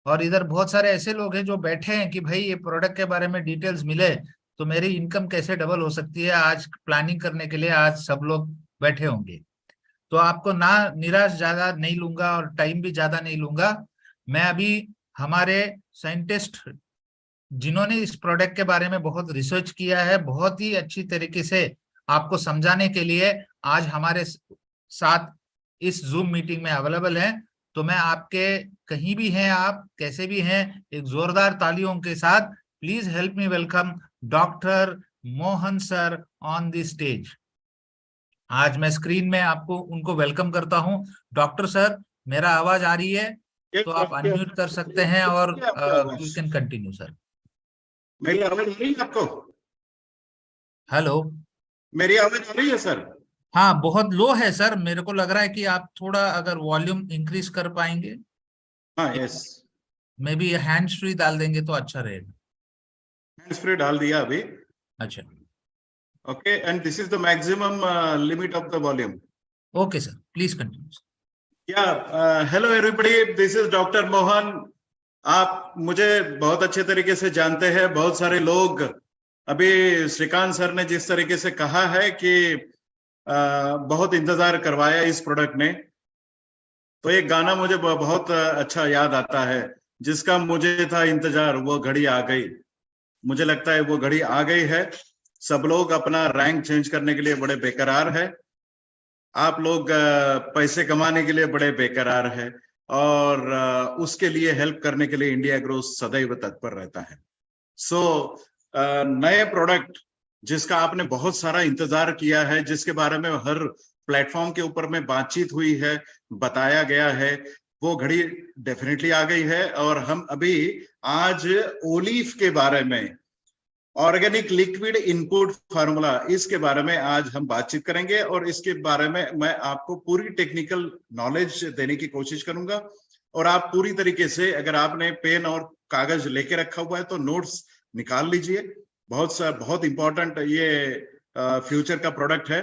और इधर बहुत सारे ऐसे लोग हैं जो बैठे हैं कि भाई ये प्रोडक्ट के बारे में डिटेल्स मिले तो मेरी इनकम कैसे डबल हो सकती है। आज प्लानिंग करने के लिए आज सब लोग बैठे होंगे। तो आपको ना निराश ज्यादा नहीं लूंगा और टाइम भी ज्यादा नहीं लूंगा। मैं अभी हमारे साइंटिस्ट जिन्होंने इस प्रोडक्ट के बारे में बहुत रिसर्च किया है, बहुत ही अच्छी तरीके से आपको समझाने के लिए आज हमारे साथ इस जूम मीटिंग में अवेलेबल हैं। तो मैं आपके कहीं भी हैं, आप कैसे भी हैं, एक जोरदार तालियों के साथ please help me welcome doctor Mohan sir on the stage. आज मैं स्क्रीन में आपको उनको वेलकम करता हूं। डॉक्टर सर, मेरा आवाज आ रही है? तो आप अनम्यूट कर सकते हैं और आपकी आवाज, यू कैन कंटिन्यू सर। मेरी आवाज आ रही है आपको? हेलो। मेरी आवाज आ रही है सर? हाँ, बहुत लो है सर, मेरे को लग रहा है कि आप थोड़ा अगर वॉल्यूम इंक्रीज कर पाएंगे। हाँ, yes. May be hands free डाल देंगे तो अच्छा रहेगा। हैंड्स फ्री डाल दिया अभी। अच्छा। Okay, and this is the maximum limit of the volume. Okay sir, please continue. Ya, hello everybody, this is doctor Mohan. आप मुझे बहुत अच्छे तरीके से जानते हैं। बहुत सारे लोग, अभी श्रीकांत सर ने जिस तरीके से कहा है कि बहुत इंतजार करवाया इस प्रोडक्ट ने, तो एक गाना मुझे बहुत अच्छा याद आता है, जिसका मुझे था इंतजार वो घड़ी आ गई। मुझे लगता है वो घड़ी आ गई है। सब लोग अपना रैंक चेंज करने के लिए बड़े बेकरार है। आप लोग पैसे कमाने के लिए बड़े बेकरार है, और उसके लिए हेल्प करने के लिए इंडिया ग्रो सदैव तत्पर रहता है। सो नए प्रोडक्ट जिसका आपने बहुत सारा इंतजार किया है, जिसके बारे में हर प्लेटफॉर्म के ऊपर में बातचीत हुई है, बताया गया है, वो घड़ी डेफिनेटली आ गई है। और हम अभी आज ओलीफ के बारे में, ऑर्गेनिक लिक्विड इनपुट फार्मूला, इसके बारे में आज हम बातचीत करेंगे। और इसके बारे में मैं आपको पूरी टेक्निकल नॉलेज देने की कोशिश करूंगा। और आप पूरी तरीके से, अगर आपने पेन और कागज लेके रखा हुआ है तो नोट्स निकाल लीजिए। बहुत इंपॉर्टेंट ये फ्यूचर का प्रोडक्ट है।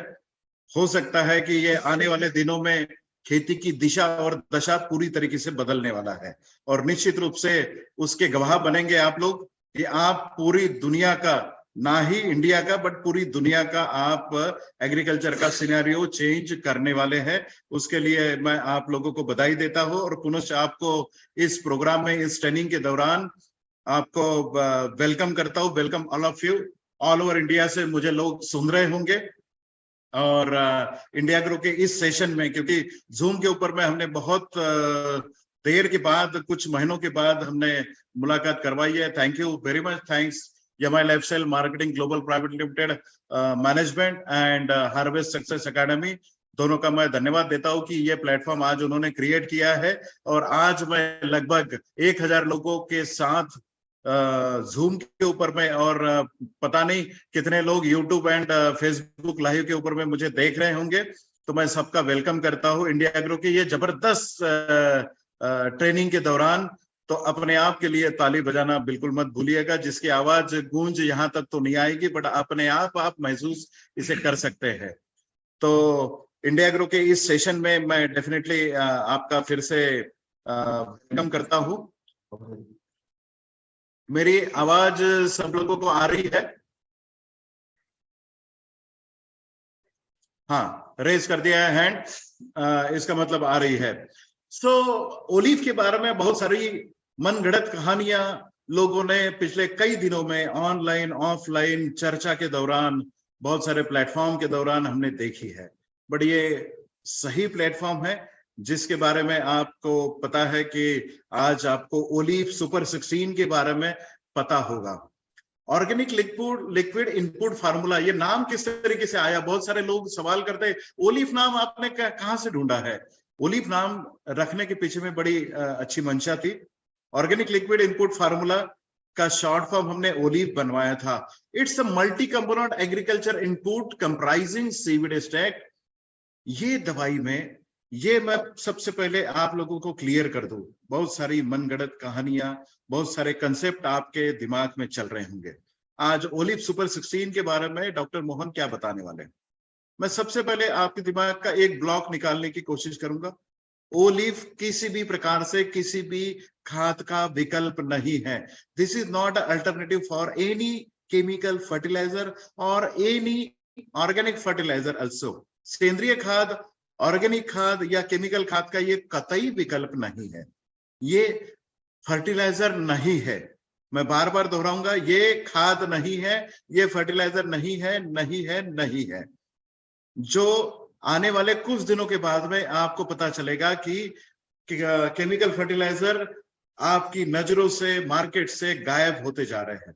हो सकता है कि ये आने वाले दिनों में खेती की दिशा और दशा पूरी तरीके से बदलने वाला है, और निश्चित रूप से उसके गवाह बनेंगे आप लोग कि आप पूरी दुनिया का, ना ही इंडिया का बट पूरी दुनिया का, आप एग्रीकल्चर का सिनेरियो चेंज करने वाले हैं। उसके लिए मैं आप लोगों को बधाई देता हूं, और पुनः आपको इस प्रोग्राम में, इस ट्रेनिंग के दौरान आपको वेलकम करता हूं। Welcome all of you. All over India से मुझे लोग सुन रहे होंगे, और इंडिया ग्रो के इस सेशन में, क्योंकि जूम के ऊपर में हमने बहुत देर के बाद, कुछ महीनों के बाद हमने मुलाकात करवाई है। Thank you very much. Thanks Yamai lifestyle marketing global private limited, management and harvest success academy, दोनों का मैं धन्यवाद देता हूं कि ये प्लेटफॉर्म आज उन्होंने क्रिएट किया है। और आज मैं लगभग 1000 लोगों के साथ जूम के ऊपर में, और पता नहीं कितने लोग यूट्यूब एंड फेसबुक लाइव के ऊपर में मुझे देख रहे होंगे। तो मैं सबका वेलकम करता हूं इंडिया ग्रो के ये जबरदस्त ट्रेनिंग के दौरान। तो अपने आप के लिए ताली बजाना बिल्कुल मत भूलिएगा, जिसकी आवाज गूंज यहां तक तो नहीं आएगी, बट अपने आप महसूस इसे कर सकते हैं। तो इंडिया ग्रो के इस सेशन में मैं डेफिनेटली आपका फिर से वेलकम करता हूं। मेरी आवाज सब लोगों को आ रही है? हाँ, रेज कर दिया है हैंड, इसका मतलब आ रही है। सो ओलीव के बारे में बहुत सारी मनगढ़ंत कहानियां लोगों ने पिछले कई दिनों में ऑनलाइन ऑफलाइन चर्चा के दौरान, बहुत सारे प्लेटफॉर्म के दौरान हमने देखी है। बट ये सही प्लेटफॉर्म है जिसके बारे में आपको पता है कि आज आपको ओलीव सुपर 16 के बारे में पता होगा। ऑर्गेनिक लिक्विड इनपुट फार्मूला, ये नाम किस तरीके से आया? बहुत सारे लोग सवाल करते हैं, ओलीफ नाम आपने कहां से ढूंढा है? ओलीफ नाम रखने के पीछे में बड़ी अच्छी मंशा थी। ऑर्गेनिक लिक्विड इनपुट फार्मूला का शॉर्ट फॉर्म हमने ओलीफ बनवाया था। It's a multi component agriculture input comprising seaweed extract. ये दवाई में, ये मैं सबसे पहले आप लोगों को क्लियर कर दूं, बहुत सारी मनगढ़ंत कहानियां, बहुत सारे कंसेप्ट आपके दिमाग में चल रहे होंगे। आज ओलिव सुपर 16 के बारे में डॉक्टर मोहन क्या बताने वाले हैं, मैं सबसे पहले आपके दिमाग का एक ब्लॉक निकालने की कोशिश करूंगा। ओलिव किसी भी प्रकार से किसी भी खाद का विकल्प नहीं है। This is not alternative for any chemical fertilizer और एनी ऑर्गेनिक फर्टिलाइजर अल्सो। सेंद्रीय खाद, ऑर्गेनिक खाद या केमिकल खाद का ये कतई विकल्प नहीं है, ये फर्टिलाइजर नहीं है। मैं बार बार दोहराऊंगा, ये खाद नहीं है, ये फर्टिलाइजर नहीं है, नहीं है, नहीं है। जो आने वाले कुछ दिनों के बाद में आपको पता चलेगा कि केमिकल फर्टिलाइजर आपकी नजरों से, मार्केट से गायब होते जा रहे हैं।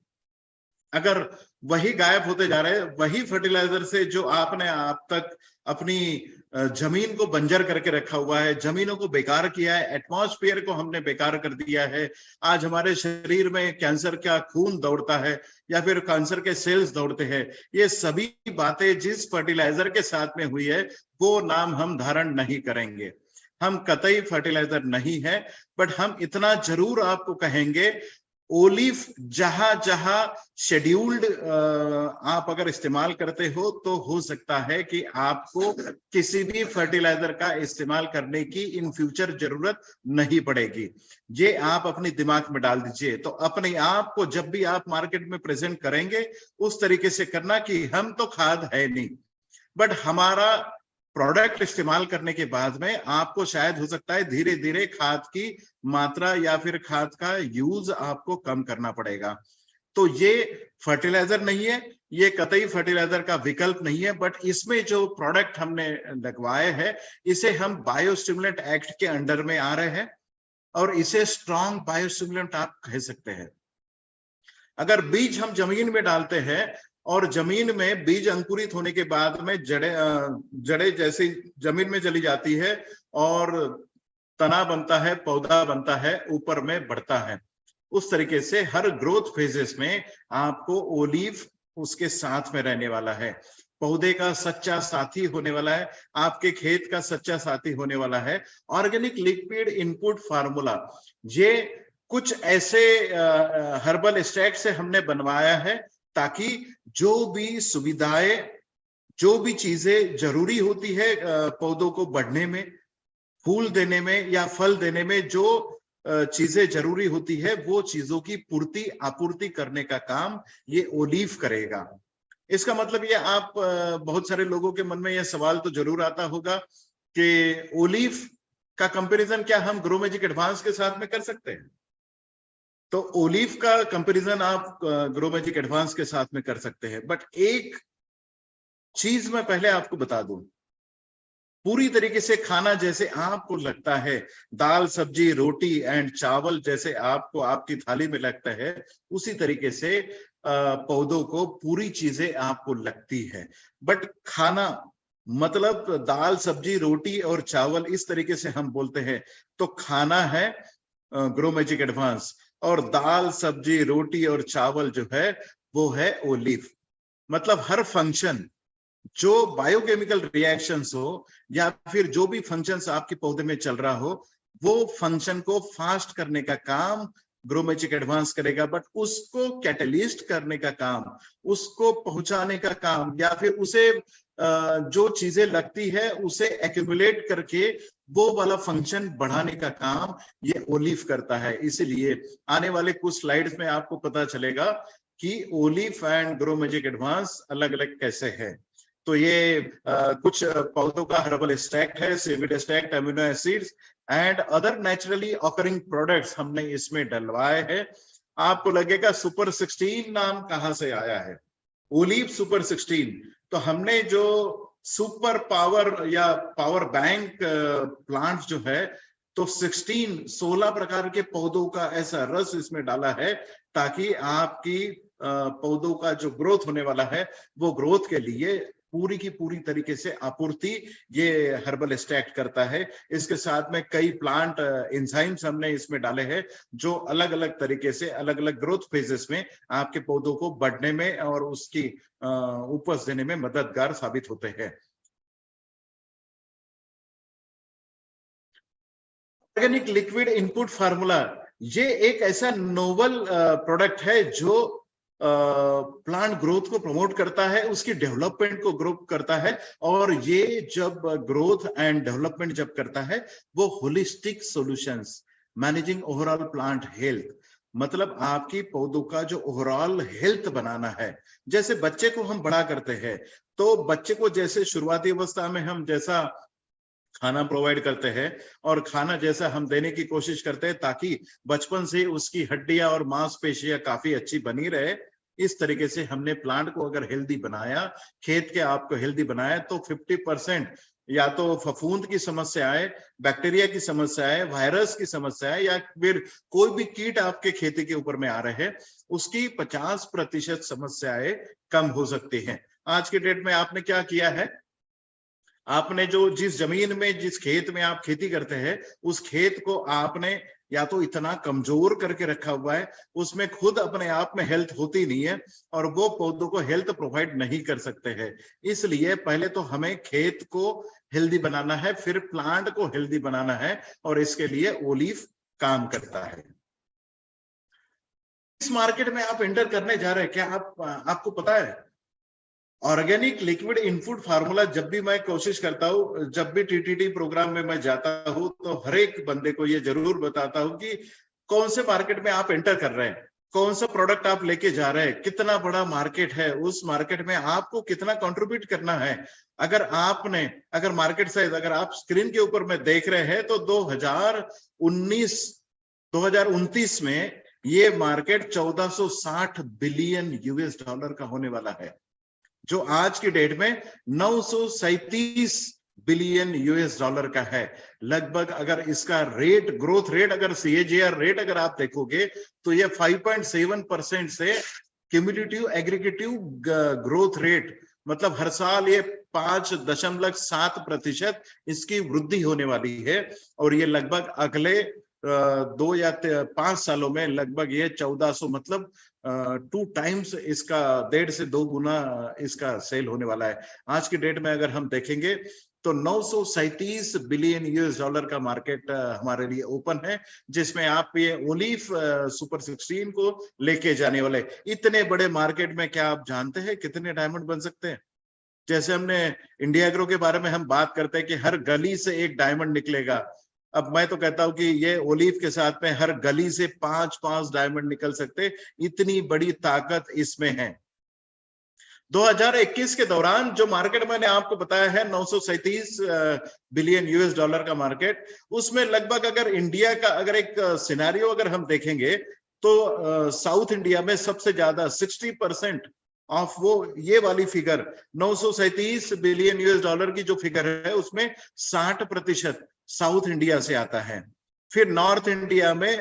अगर वही गायब होते जा रहे हैं, वही फर्टिलाइजर से जो आपने आप तक अपनी जमीन को बंजर करके रखा हुआ है, जमीनों को बेकार किया है, एटमॉस्फेयर को हमने बेकार कर दिया है। आज हमारे शरीर में कैंसर का खून दौड़ता है या फिर कैंसर के सेल्स दौड़ते हैं। ये सभी बातें जिस फर्टिलाइजर के साथ में हुई है वो नाम हम धारण नहीं करेंगे। हम कतई फर्टिलाइजर नहीं है, बट हम इतना जरूर आपको कहेंगे, ओलिव जहां जहां शेड्यूल्ड आप अगर इस्तेमाल करते हो तो हो सकता है कि आपको किसी भी फर्टिलाइजर का इस्तेमाल करने की इन फ्यूचर जरूरत नहीं पड़ेगी। ये आप अपने दिमाग में डाल दीजिए। तो अपने आप को जब भी आप मार्केट में प्रेजेंट करेंगे उस तरीके से करना कि हम तो खाद है नहीं, बट हमारा प्रोडक्ट इस्तेमाल करने के बाद में आपको शायद हो सकता है धीरे धीरे खाद की मात्रा या फिर खाद का यूज आपको कम करना पड़ेगा। तो ये फर्टिलाइजर नहीं है, ये कतई फर्टिलाइजर का विकल्प नहीं है, बट इसमें जो प्रोडक्ट हमने लगवाए हैं इसे हम बायोस्टिमुलेंट एक्ट के अंडर में आ रहे हैं और इसे स्ट्रॉन्ग बायोस्टिमुलेंट आप कह सकते हैं। अगर बीज हम जमीन में डालते हैं और जमीन में बीज अंकुरित होने के बाद में जड़े जैसे जमीन में चली जाती है और तना बनता है, पौधा बनता है, ऊपर में बढ़ता है, उस तरीके से हर ग्रोथ फेजेस में आपको ओलिव उसके साथ में रहने वाला है, पौधे का सच्चा साथी होने वाला है, आपके खेत का सच्चा साथी होने वाला है। ऑर्गेनिक लिक्विड इनपुट फार्मूला, ये कुछ ऐसे हर्बल एक्सट्रैक्ट से हमने बनवाया है ताकि जो भी सुविधाएं, जो भी चीजें जरूरी होती है पौधों को बढ़ने में, फूल देने में या फल देने में, जो चीजें जरूरी होती है वो चीजों की पूर्ति आपूर्ति करने का काम ये ओलिव करेगा। इसका मतलब ये आप बहुत सारे लोगों के मन में यह सवाल तो जरूर आता होगा कि ओलिव का कंपैरिजन क्या हम ग्रो मैजिक एडवांस के साथ में कर सकते हैं? तो ओलिव का कंपैरिजन आप ग्रो मैजिक एडवांस के साथ में कर सकते हैं, बट एक चीज मैं पहले आपको बता दूं, पूरी तरीके से खाना जैसे आपको लगता है, दाल सब्जी रोटी एंड चावल जैसे आपको आपकी थाली में लगता है, उसी तरीके से पौधों को पूरी चीजें आपको लगती है। बट खाना मतलब दाल सब्जी रोटी और चावल इस तरीके से हम बोलते हैं, तो खाना है ग्रो मैजिक एडवांस और दाल सब्जी रोटी और चावल जो है वो है ओलिव। मतलब हर फंक्शन, जो बायोकेमिकल रिएक्शंस हो या फिर जो भी फंक्शंस आपके पौधे में चल रहा हो, वो फंक्शन को फास्ट करने का काम ग्रो मैजिक एडवांस करेगा, बट उसको कैटलिस्ट करने का काम, उसको पहुंचाने का काम या फिर उसे जो चीजें लगती है उसे एक्यूमुलेट करके वो वाला फंक्शन बढ़ाने का काम ये ओलिव करता है। इसीलिए आने वाले कुछ स्लाइड्स में आपको पता चलेगा कि olive and grow Magic advance अलग अलग कैसे है। तो ये कुछ पौधों का हर्बल एक्सट्रैक्ट है, seaweed extract, amino acids and other naturally occurring products हमने इसमें डलवाए हैं। आपको लगेगा सुपर 16 नाम कहां से आया है, ओलिव सुपर 16। तो हमने जो सुपर पावर या पावर बैंक प्लांट जो है, तो 16 प्रकार के पौधों का ऐसा रस इसमें डाला है ताकि आपकी पौधों का जो ग्रोथ होने वाला है वो ग्रोथ के लिए पूरी की पूरी तरीके से आपूर्ति ये हर्बल एक्सट्रैक्ट करता है। इसके साथ में कई प्लांट एंजाइम्स हमने इसमें डाले हैं जो अलग अलग तरीके से अलग अलग ग्रोथ फेजेस में आपके पौधों को बढ़ने में और उसकी उपज देने में मददगार साबित होते हैं। ऑर्गेनिक लिक्विड इनपुट फार्मूला, ये एक ऐसा नोवल प्रोडक्ट है जो प्लांट ग्रोथ को प्रमोट करता है, उसकी डेवलपमेंट को ग्रो करता है। और ये जब ग्रोथ एंड डेवलपमेंट जब करता है वो holistic solutions managing overall plant health, मतलब आपकी पौधों का जो ओवरऑल हेल्थ बनाना है। जैसे बच्चे को हम बड़ा करते हैं तो बच्चे को जैसे शुरुआती अवस्था में हम जैसा खाना प्रोवाइड करते हैं और खाना जैसा हम देने की कोशिश करते हैं ताकि बचपन से उसकी हड्डियां और मांसपेशियां काफी अच्छी बनी रहे, इस तरीके से हमने प्लांट को अगर हेल्दी बनाया, खेत के आपको हेल्दी बनाया, तो 50% या तो फफूंद की समस्या है, बैक्टीरिया की समस्या है, वायरस की समस्या है, या फिर कोई भी कीट आपके खेती के ऊपर में आ रहे हैं, उसकी 50% समस्याएं कम हो सकती हैं। आज के डेट में आपने क्या किया है, आपने जो जिस जमीन में जिस खेत में आप खेती करते हैं उस खेत को आपने या तो इतना कमजोर करके रखा हुआ है, उसमें खुद अपने आप में हेल्थ होती नहीं है और वो पौधों को हेल्थ प्रोवाइड नहीं कर सकते हैं। इसलिए पहले तो हमें खेत को हेल्दी बनाना है, फिर प्लांट को हेल्दी बनाना है, और इसके लिए ओलिव काम करता है। इस मार्केट में आप एंटर करने जा रहे हैं, क्या आपको पता है ऑर्गेनिक लिक्विड इनपुट फार्मूला? जब भी मैं कोशिश करता हूं, जब भी टीटीडी प्रोग्राम में मैं जाता हूं, तो हर एक बंदे को ये जरूर बताता हूं कि कौन से मार्केट में आप एंटर कर रहे हैं, कौन सा प्रोडक्ट आप लेके जा रहे हैं, कितना बड़ा मार्केट है, उस मार्केट में आपको कितना कंट्रीब्यूट करना है। अगर मार्केट साइज अगर आप स्क्रीन के ऊपर में देख रहे हैं तो 2029 में ये मार्केट 1460 बिलियन यूएस डॉलर का होने वाला है, जो आज की डेट में 937 बिलियन यूएस डॉलर का है। लगभग अगर इसका रेट, ग्रोथ रेट, अगर CAGR रेट अगर आप देखोगे तो ये 5.7% से क्यूमुलेटिव एग्रीगेटिव ग्रोथ रेट, मतलब हर साल ये 5.7% इसकी वृद्धि होने वाली है। और ये लगभग अगले 2 या 5 सालों में लगभग ये 1400, मतलब 2 टाइम्स इसका, 1.5 से 2 गुना इसका सेल होने वाला है। आज की डेट में अगर हम देखेंगे तो 937 बिलियन यूएस डॉलर का मार्केट हमारे लिए ओपन है, जिसमें आप ये ओलिव सुपर 16 को लेके जाने वाले। इतने बड़े मार्केट में क्या आप जानते हैं कितने डायमंड बन सकते हैं? जैसे हमने इंडिया एग्रो के बारे में हम बात करते हैं कि हर गली से एक डायमंड निकलेगा, अब मैं तो कहता हूं कि ये ओलिव के साथ में हर गली से 5-5 डायमंड निकल सकते, इतनी बड़ी ताकत इसमें है। 2021 के दौरान जो मार्केट मैंने आपको बताया है 937 बिलियन यूएस डॉलर का मार्केट, उसमें लगभग अगर इंडिया का अगर एक सिनेरियो अगर हम देखेंगे तो साउथ इंडिया में सबसे ज्यादा 60% ऑफ वो ये वाली फिगर 937 बिलियन यूएस डॉलर की जो फिगर है उसमें 60% साउथ इंडिया से आता है। फिर नॉर्थ इंडिया में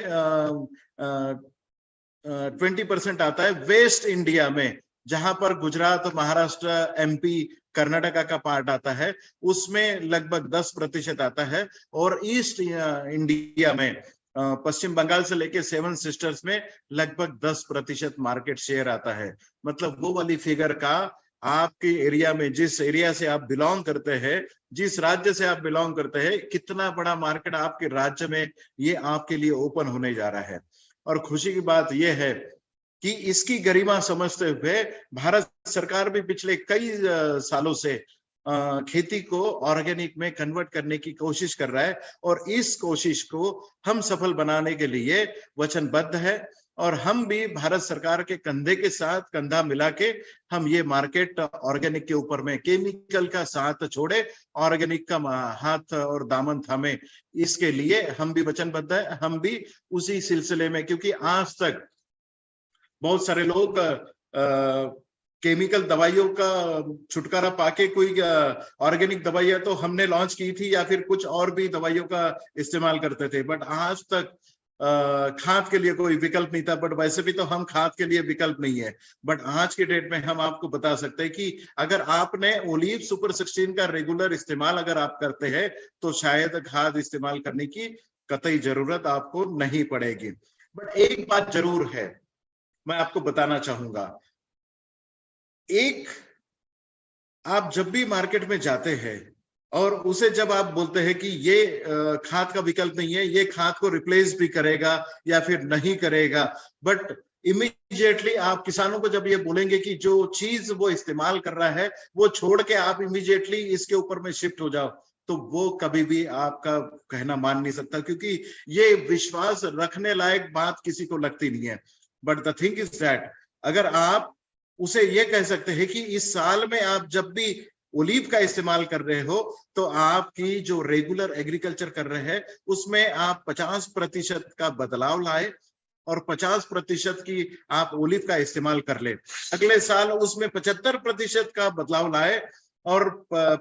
20% आता है। वेस्ट इंडिया में जहां पर गुजरात, महाराष्ट्र, MP, कर्नाटका का पार्ट आता है उसमें लगभग 10% आता है। और ईस्ट इंडिया में पश्चिम बंगाल से लेके 7 सिस्टर्स में लगभग 10% मार्केट शेयर आता है। मतलब वो वाली फिगर का आपके एरिया में, जिस एरिया से आप बिलोंग करते हैं, जिस राज्य से आप बिलोंग करते हैं, कितना बड़ा मार्केट आपके राज्य में ये आपके लिए ओपन होने जा रहा है। और खुशी की बात यह है कि इसकी गरिमा समझते हुए भारत सरकार भी पिछले कई सालों से खेती को ऑर्गेनिक में कन्वर्ट करने की कोशिश कर रहा है, और इस कोशिश को हम सफल बनाने के लिए वचनबद्ध है। और हम भी भारत सरकार के कंधे के साथ कंधा मिला के हम ये मार्केट ऑर्गेनिक के ऊपर में केमिकल का साथ छोड़े, ऑर्गेनिक का हाथ और दामन थामे, इसके लिए हम भी वचनबद्ध है। हम भी उसी सिलसिले में, क्योंकि आज तक बहुत सारे लोग केमिकल दवाइयों का छुटकारा पाके कोई ऑर्गेनिक दवाइयां तो हमने लॉन्च की थी या फिर कुछ और भी दवाइयों का इस्तेमाल करते थे, बट आज तक खाद के लिए कोई विकल्प नहीं था। बट वैसे भी तो हम खाद के लिए विकल्प नहीं है, बट आज के डेट में हम आपको बता सकते हैं कि अगर आपने ओलिव सुपर 16 का रेगुलर इस्तेमाल अगर आप करते हैं तो शायद खाद इस्तेमाल करने की कतई जरूरत आपको नहीं पड़ेगी। बट एक बात जरूर है, मैं आपको बताना चाहूंगा, एक आप जब भी मार्केट में जाते हैं और उसे जब आप बोलते हैं कि ये खाद का विकल्प नहीं है, ये खाद को रिप्लेस भी करेगा या फिर नहीं करेगा, बट इमीडिएटली आप किसानों को जब ये बोलेंगे कि जो चीज वो इस्तेमाल कर रहा है वो छोड़ के आप इमीडिएटली इसके ऊपर में शिफ्ट हो जाओ, तो वो कभी भी आपका कहना मान नहीं सकता, क्योंकि ये विश्वास रखने लायक बात किसी को लगती नहीं है। But the thing is that अगर आप उसे ये कह सकते हैं कि इस साल में आप जब भी ओलिव का इस्तेमाल कर रहे हो तो आपकी जो रेगुलर एग्रीकल्चर कर रहे हैं उसमें आप 50% का बदलाव लाए और 50% की आप ओलिव का इस्तेमाल कर ले। अगले साल उसमें 75% का बदलाव लाए और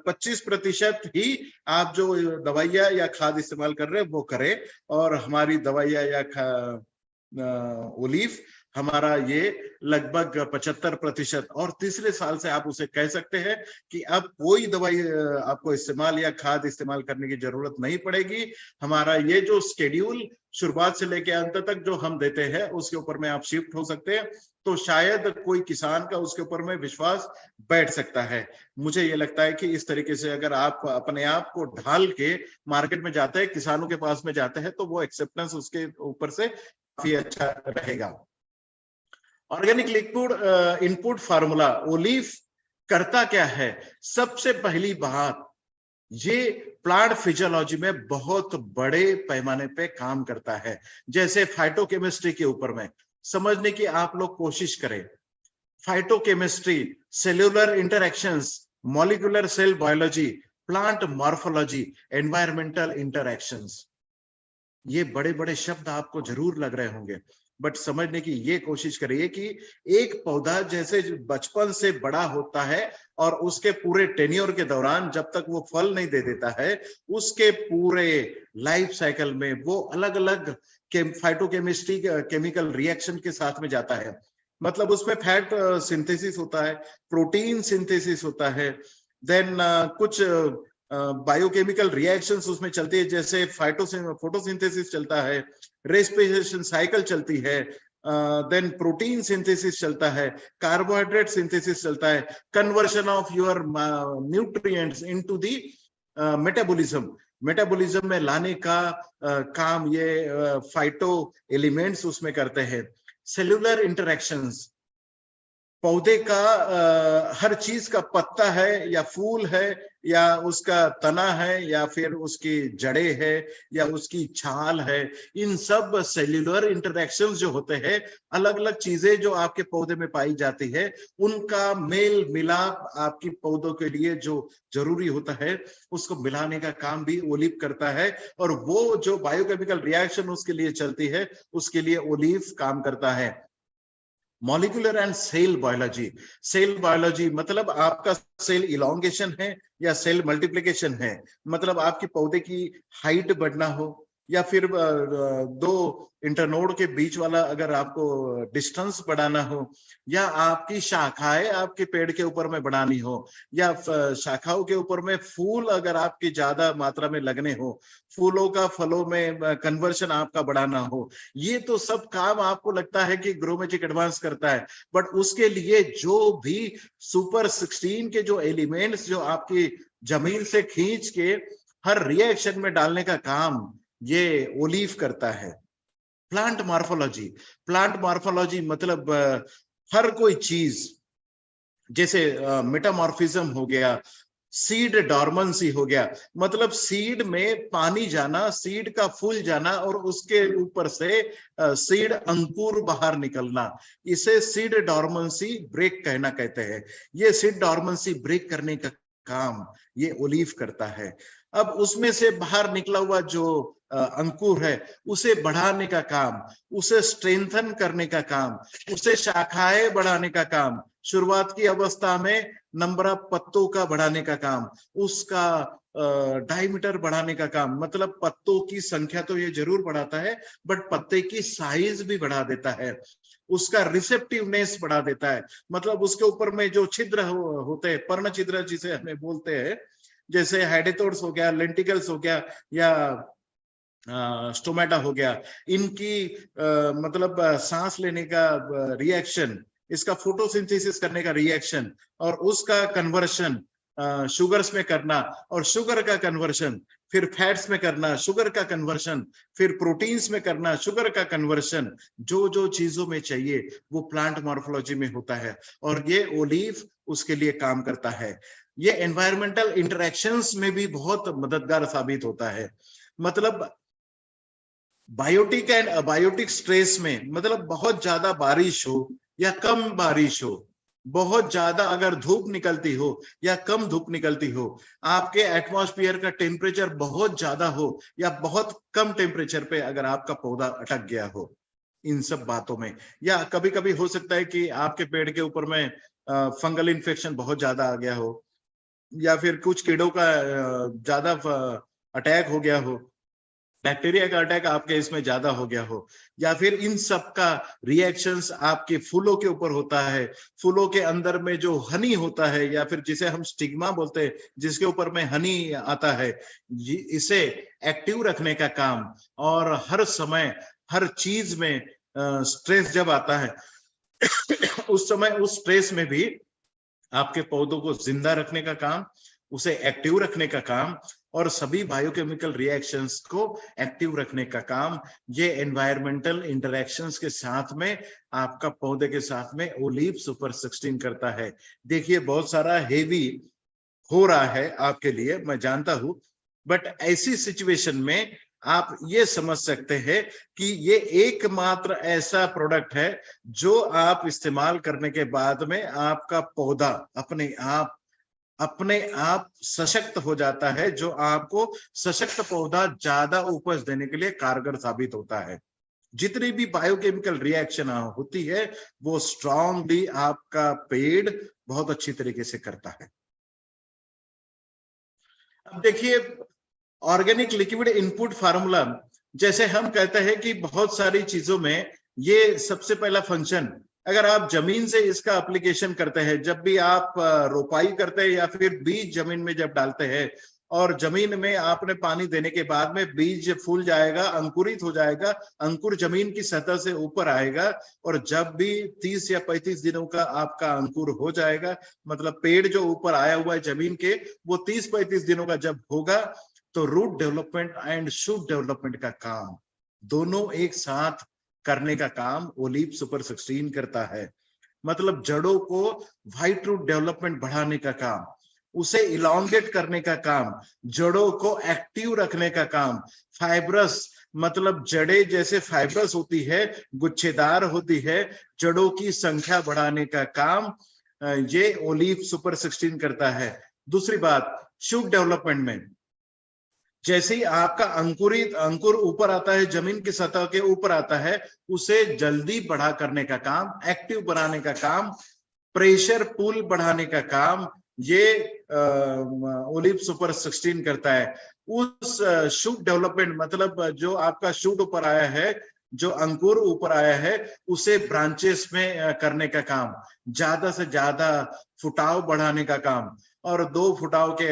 25% ही आप जो दवाइयाँ या खाद इस्तेमाल कर रहे हैं वो करें, और हमारी दवाइयाँ या ओलिव हमारा ये लगभग 75%। और तीसरे साल से आप उसे कह सकते हैं कि अब कोई दवाई आपको इस्तेमाल या खाद इस्तेमाल करने की जरूरत नहीं पड़ेगी। हमारा ये जो स्केड्यूल शुरुआत से लेकर अंत तक जो हम देते हैं उसके ऊपर में आप शिफ्ट हो सकते हैं, तो शायद कोई किसान का उसके ऊपर में विश्वास बैठ सकता है। मुझे ये लगता है कि इस तरीके से अगर आप अपने आप को ढाल के मार्केट में जाते हैं, किसानों के पास में जाते हैं, तो वो एक्सेप्टेंस उसके ऊपर से काफी अच्छा रहेगा। Organic liquid input formula olive करता क्या है? सबसे पहली बात, ये प्लांट फिजियोलॉजी में बहुत बड़े पैमाने पे काम करता है। जैसे फाइटोकेमिस्ट्री के ऊपर में समझने की आप लोग कोशिश करें। Phytochemistry, cellular interactions, molecular cell biology, plant morphology, environmental interactions, ये बड़े बड़े शब्द आपको जरूर लग रहे होंगे, बट समझने की ये कोशिश करिए कि एक पौधा जैसे बचपन से बड़ा होता है और उसके पूरे टेन्योर के दौरान जब तक वो फल नहीं दे देता है, उसके पूरे लाइफ साइकिल में वो अलग अलग फाइटोकेमिस्ट्री केमिकल रिएक्शन के साथ में जाता है। मतलब उसमें फैट सिंथेसिस होता है, प्रोटीन सिंथेसिस होता है, देन कुछ बायोकेमिकल रिएक्शंस उसमें चलती है, जैसे फोटोसिंथेसिस चलता है, रेस्पिरेशन साइकिल चलती है, देन प्रोटीन सिंथेसिस चलता है, कार्बोहाइड्रेट सिंथेसिस चलता है, conversion of your nutrients into the metabolism में लाने का काम ये फाइटो एलिमेंट्स उसमें करते हैं। सेल्यूलर इंटरैक्शंस, पौधे का हर चीज का पत्ता है या फूल है या उसका तना है या फिर उसकी जड़ें है या उसकी छाल है, इन सब सेल्यूलर इंटरैक्शंस जो होते हैं, अलग अलग चीजें जो आपके पौधे में पाई जाती है, उनका मेल मिलाप आपकी पौधों के लिए जो जरूरी होता है उसको मिलाने का काम भी ओलिव करता है। और वो जो बायोकेमिकल रिएक्शन उसके लिए चलती है उसके लिए ओलिव काम करता है। मॉलिक्यूलर एंड सेल बायोलॉजी मतलब आपका सेल इलोंगेशन है या सेल मल्टीप्लिकेशन है, मतलब आपकी पौधे की हाइट बढ़ना हो या फिर दो इंटरनोड के बीच वाला अगर आपको डिस्टेंस बढ़ाना हो, या आपकी शाखाएं आपके पेड़ के ऊपर में बढ़ानी हो, या शाखाओं के ऊपर में फूल अगर आपकी ज्यादा मात्रा में लगने हो, फूलों का फलों में कन्वर्शन आपका बढ़ाना हो, ये तो सब काम आपको लगता है कि ग्रो मैजिक एडवांस करता है। बट उसके लिए जो भी सुपर 16 के जो एलिमेंट्स जो आपकी जमीन से खींच के हर रिएक्शन में डालने का काम ये ओलिव करता है। प्लांट मॉर्फोलॉजी मतलब हर कोई चीज, जैसे मेटामॉर्फिज्म हो गया, सीड डॉर्मेंसी हो गया, मतलब सीड में पानी जाना, सीड का फूल जाना और उसके ऊपर से सीड अंकुर बाहर निकलना, इसे सीड डॉर्मेंसी ब्रेक कहते हैं। ये सीड डॉर्मेंसी ब्रेक करने का काम ये ओलिव करता है। अब उसमें से बाहर निकला हुआ जो अंकुर है उसे बढ़ाने का काम, उसे स्ट्रेंथन करने का काम, उसे शाखाएं बढ़ाने का काम, शुरुआत की अवस्था में नंबर ऑफ पत्तों का बढ़ाने का काम, उसका डायमीटर बढ़ाने का काम, मतलब पत्तों की संख्या तो ये जरूर बढ़ाता है बट पत्ते की साइज भी बढ़ा देता है, उसका रिसेप्टिवनेस बढ़ा देता है, मतलब उसके ऊपर में जो छिद्र होते हैं, पर्ण छिद्र जिसे हमें बोलते हैं, जैसे हेडेटोड्स हो गया, लेंटिकल्स हो गया या स्टोमेटा हो गया, इनकी मतलब सांस लेने का रिएक्शन, इसका फोटोसिंथेसिस करने का रिएक्शन और उसका कन्वर्शन शुगर्स में करना और शुगर का कन्वर्शन फिर फैट्स में करना शुगर का कन्वर्शन, फिर प्रोटीन्स में करना शुगर का कन्वर्शन, जो जो चीजों में चाहिए वो प्लांट मॉर्फोलॉजी में होता है, और ये ओलिव उसके लिए काम करता है। ये एनवायरमेंटल इंटरेक्शंस में भी बहुत मददगार साबित होता है। मतलब बायोटिक एंड अबायोटिक स्ट्रेस में, मतलब बहुत ज्यादा बारिश हो या कम बारिश हो, बहुत ज्यादा अगर धूप निकलती हो या कम धूप निकलती हो, आपके एटमॉस्फेयर का टेम्परेचर बहुत ज्यादा हो या बहुत कम टेम्परेचर पे अगर आपका पौधा अटक गया हो, इन सब बातों में, या कभी कभी हो सकता है कि आपके पेड़ के ऊपर में फंगल इन्फेक्शन बहुत ज्यादा आ गया हो, या फिर कुछ कीड़ों का ज्यादा अटैक हो गया हो, बैक्टीरिया का अटैक आपके इसमें ज्यादा हो गया हो, या फिर इन सब का रिएक्शंस आपके फूलों के ऊपर होता है, फूलों के अंदर में जो हनी होता है या फिर जिसे हम स्टिग्मा बोलते हैं, जिसके ऊपर में हनी आता है, इसे एक्टिव रखने का काम, और हर समय हर चीज में स्ट्रेस जब आता है उस समय उस स्ट्रेस में भी आपके पौधों को जिंदा रखने का काम, उसे एक्टिव रखने का काम, और सभी बायोकेमिकल रिएक्शंस को एक्टिव रखने का काम, ये एनवायरमेंटल इंटरेक्शंस के साथ में आपका पौधे के साथ में ओलिव सुपर 16 करता है। देखिए बहुत सारा हेवी हो रहा है आपके लिए, मैं जानता हूं, बट ऐसी सिचुएशन में आप ये समझ सकते हैं कि ये एकमात्र ऐसा प्रोडक्ट है जो आप इस्तेमाल करने के बाद में आपका पौधा अपने आप सशक्त हो जाता है, जो आपको सशक्त पौधा ज्यादा उपज देने के लिए कारगर साबित होता है। जितनी भी बायोकेमिकल रिएक्शन होती है वो स्ट्रांगली आपका पेड़ बहुत अच्छी तरीके से करता है। अब देखिए ऑर्गेनिक लिक्विड इनपुट फार्मूला, जैसे हम कहते हैं कि बहुत सारी चीजों में ये सबसे पहला फंक्शन, अगर आप जमीन से इसका एप्लीकेशन करते हैं, जब भी आप रोपाई करते हैं या फिर बीज जमीन में जब डालते हैं और जमीन में आपने पानी देने के बाद में बीज फूल जाएगा, अंकुरित हो जाएगा, अंकुर जमीन की सतह से ऊपर आएगा, और जब भी 30 या 35 दिनों का आपका अंकुर हो जाएगा, मतलब पेड़ जो ऊपर आया हुआ है जमीन के, वो 30-35 दिनों का जब होगा, तो root development and shoot development का काम दोनों एक साथ करने का काम ओलिव सुपर 16 करता है। मतलब जड़ों को व्हाइट रूट डेवलपमेंट बढ़ाने का काम, उसे इलॉन्गेट करने का काम, जड़ों को एक्टिव रखने का काम, फाइब्रस, मतलब जड़ें जैसे फाइब्रस होती है, गुच्छेदार होती है, जड़ों की संख्या बढ़ाने का काम ये ओलिव सुपर 16 करता है। दूसरी बात, शूट डेवलपमेंट में जैसे ही आपका अंकुर ऊपर आता है, जमीन की सतह के ऊपर आता है, उसे जल्दी बड़ा करने का काम, एक्टिव बनाने का काम, प्रेशर पुल बढ़ाने का काम ये ओलिव सुपर 16 करता है। उस शूट डेवलपमेंट, मतलब जो आपका शूट ऊपर आया है, जो अंकुर ऊपर आया है, उसे ब्रांचेस में करने का काम, ज्यादा से ज्यादा फुटाव बढ़ाने का काम, और 2 फुटाव के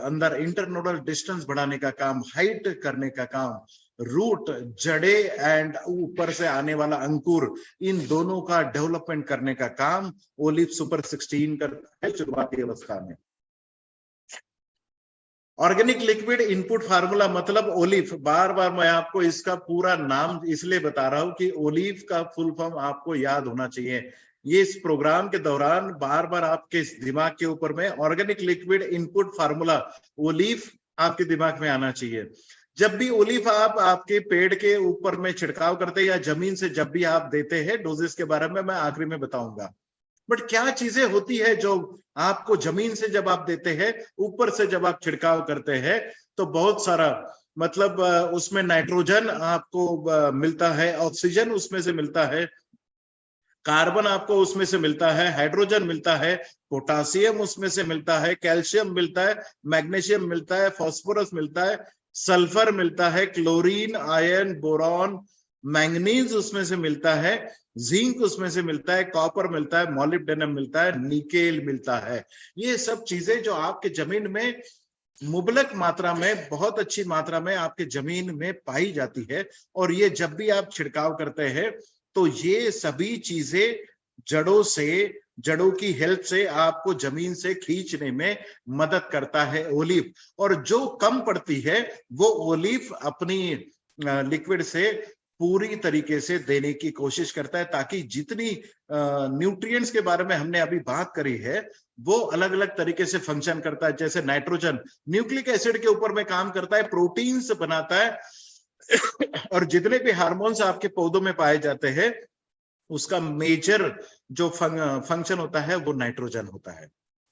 अंदर इंटरनोडल डिस्टेंस बढ़ाने का काम, हाइट करने का काम, रूट, जड़े एंड ऊपर से आने वाला अंकुर, इन दोनों का डेवलपमेंट करने का काम ओलिव सुपर 16 करता है शुरुआती अवस्था में। ऑर्गेनिक लिक्विड इनपुट फार्मूला मतलब ओलिव, बार बार मैं आपको इसका पूरा नाम इसलिए बता रहा हूं कि ओलिव का फुल फॉर्म आपको याद होना चाहिए। ये इस प्रोग्राम के दौरान बार बार आपके दिमाग के ऊपर में organic liquid input formula olive आपके दिमाग में आना चाहिए। जब भी ओलिव आप आपके पेड़ के ऊपर में छिड़काव करते हैं या जमीन से जब भी आप देते हैं, डोजेस के बारे में मैं आखिरी में बताऊंगा, बट क्या चीजें होती है जो आपको जमीन से जब आप देते हैं, ऊपर से जब आप छिड़काव करते हैं, तो बहुत सारा, मतलब उसमें नाइट्रोजन आपको मिलता है, ऑक्सीजन उसमें से मिलता है, कार्बन आपको उसमें से मिलता है, हाइड्रोजन मिलता है, पोटासियम उसमें से मिलता है, कैल्शियम मिलता है, मैग्नीशियम मिलता है, फास्फोरस मिलता है, सल्फर मिलता है, क्लोरीन, आयरन, बोरॉन, मैंगनीज उसमें से मिलता है, जिंक उसमें से मिलता है, कॉपर मिलता है, मॉलिब्डेनम मिलता है, निकेल मिलता है। ये सब चीजें जो आपके जमीन में मुबलक मात्रा में, बहुत अच्छी मात्रा में आपके जमीन में पाई जाती है, और ये जब भी आप छिड़काव करते हैं तो ये सभी चीजें जड़ों से जड़ों की हेल्प से आपको जमीन से खींचने में मदद करता है ओलिव। और जो कम पड़ती है वो ओलिव अपनी लिक्विड से पूरी तरीके से देने की कोशिश करता है, ताकि जितनी न्यूट्रिएंट्स के बारे में हमने अभी बात करी है वो अलग अलग तरीके से फंक्शन करता है। जैसे नाइट्रोजन न्यूक्लिक एसिड के ऊपर में काम करता है, प्रोटीन्स बनाता है और जितने भी हार्मोन्स आपके पौधों में पाए जाते हैं उसका मेजर जो फंक्शन होता है वो नाइट्रोजन होता है।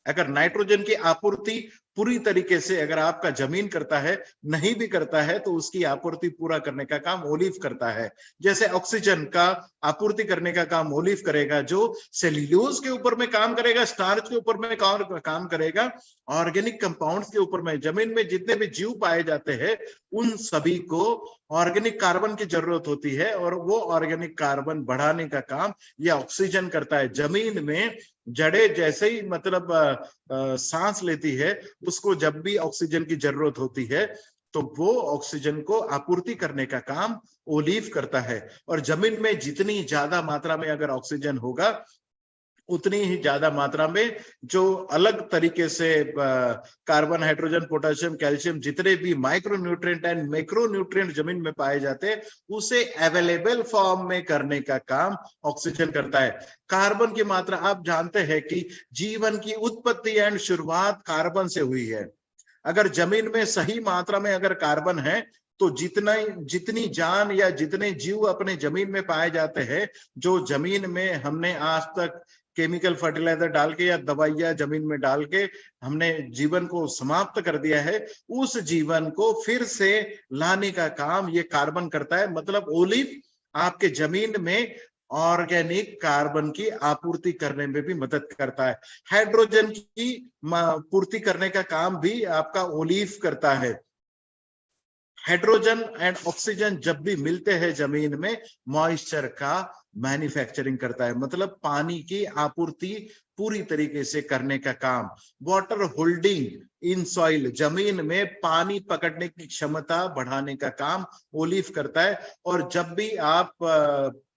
अगर नाइट्रोजन की आपूर्ति पूरी तरीके से अगर आपका जमीन करता है, नहीं भी करता है, तो उसकी आपूर्ति पूरा करने का काम ओलिव करता है। जैसे ऑक्सीजन का आपूर्ति करने का काम ओलिव करेगा, जो सेल्यूलोज के ऊपर में काम करेगा, स्टार्च के ऊपर में काम करेगा, ऑर्गेनिक कंपाउंड्स के ऊपर में, जमीन में जितने भी जीव पाए जाते हैं उन सभी को ऑर्गेनिक कार्बन की जरूरत होती है, और वो ऑर्गेनिक कार्बन बढ़ाने का काम ये ऑक्सीजन करता है। जमीन में जड़ें जैसे ही मतलब सांस लेती है, उसको जब भी ऑक्सीजन की जरूरत होती है तो वो ऑक्सीजन को आपूर्ति करने का काम ओलिव करता है। और जमीन में जितनी ज्यादा मात्रा में अगर ऑक्सीजन होगा उतनी ही ज्यादा मात्रा में जो अलग तरीके से कार्बन, हाइड्रोजन, पोटेशियम, कैल्शियम, जितने भी micro nutrient and macro nutrient जमीन में पाए जाते हैं उसे अवेलेबल फॉर्म में करने का काम ऑक्सीजन करता है। कार्बन की मात्रा, आप जानते हैं कि जीवन की उत्पत्ति एंड शुरुआत कार्बन से हुई है। अगर जमीन में सही मात्रा में अगर कार्बन है तो जितनी जान या जितने जीव अपने जमीन में पाए जाते हैं, जो जमीन में हमने आज तक केमिकल फर्टिलाइजर डाल के या दवाइयां जमीन में डाल के हमने जीवन को समाप्त कर दिया है, उस जीवन को फिर से लाने का काम ये कार्बन करता है। मतलब ओलिव आपके जमीन में ऑर्गेनिक कार्बन की आपूर्ति करने में भी मदद करता है। हाइड्रोजन की पूर्ति करने का काम भी आपका ओलिव करता है। हाइड्रोजन एंड ऑक्सीजन जब भी मिलते हैं जमीन में, मॉइस्चर का मैन्युफैक्चरिंग करता है, मतलब पानी की आपूर्ति पूरी तरीके से करने का काम। वाटर होल्डिंग इन सॉइल, जमीन में पानी पकड़ने की क्षमता बढ़ाने का काम ओलिव करता है। और जब भी आप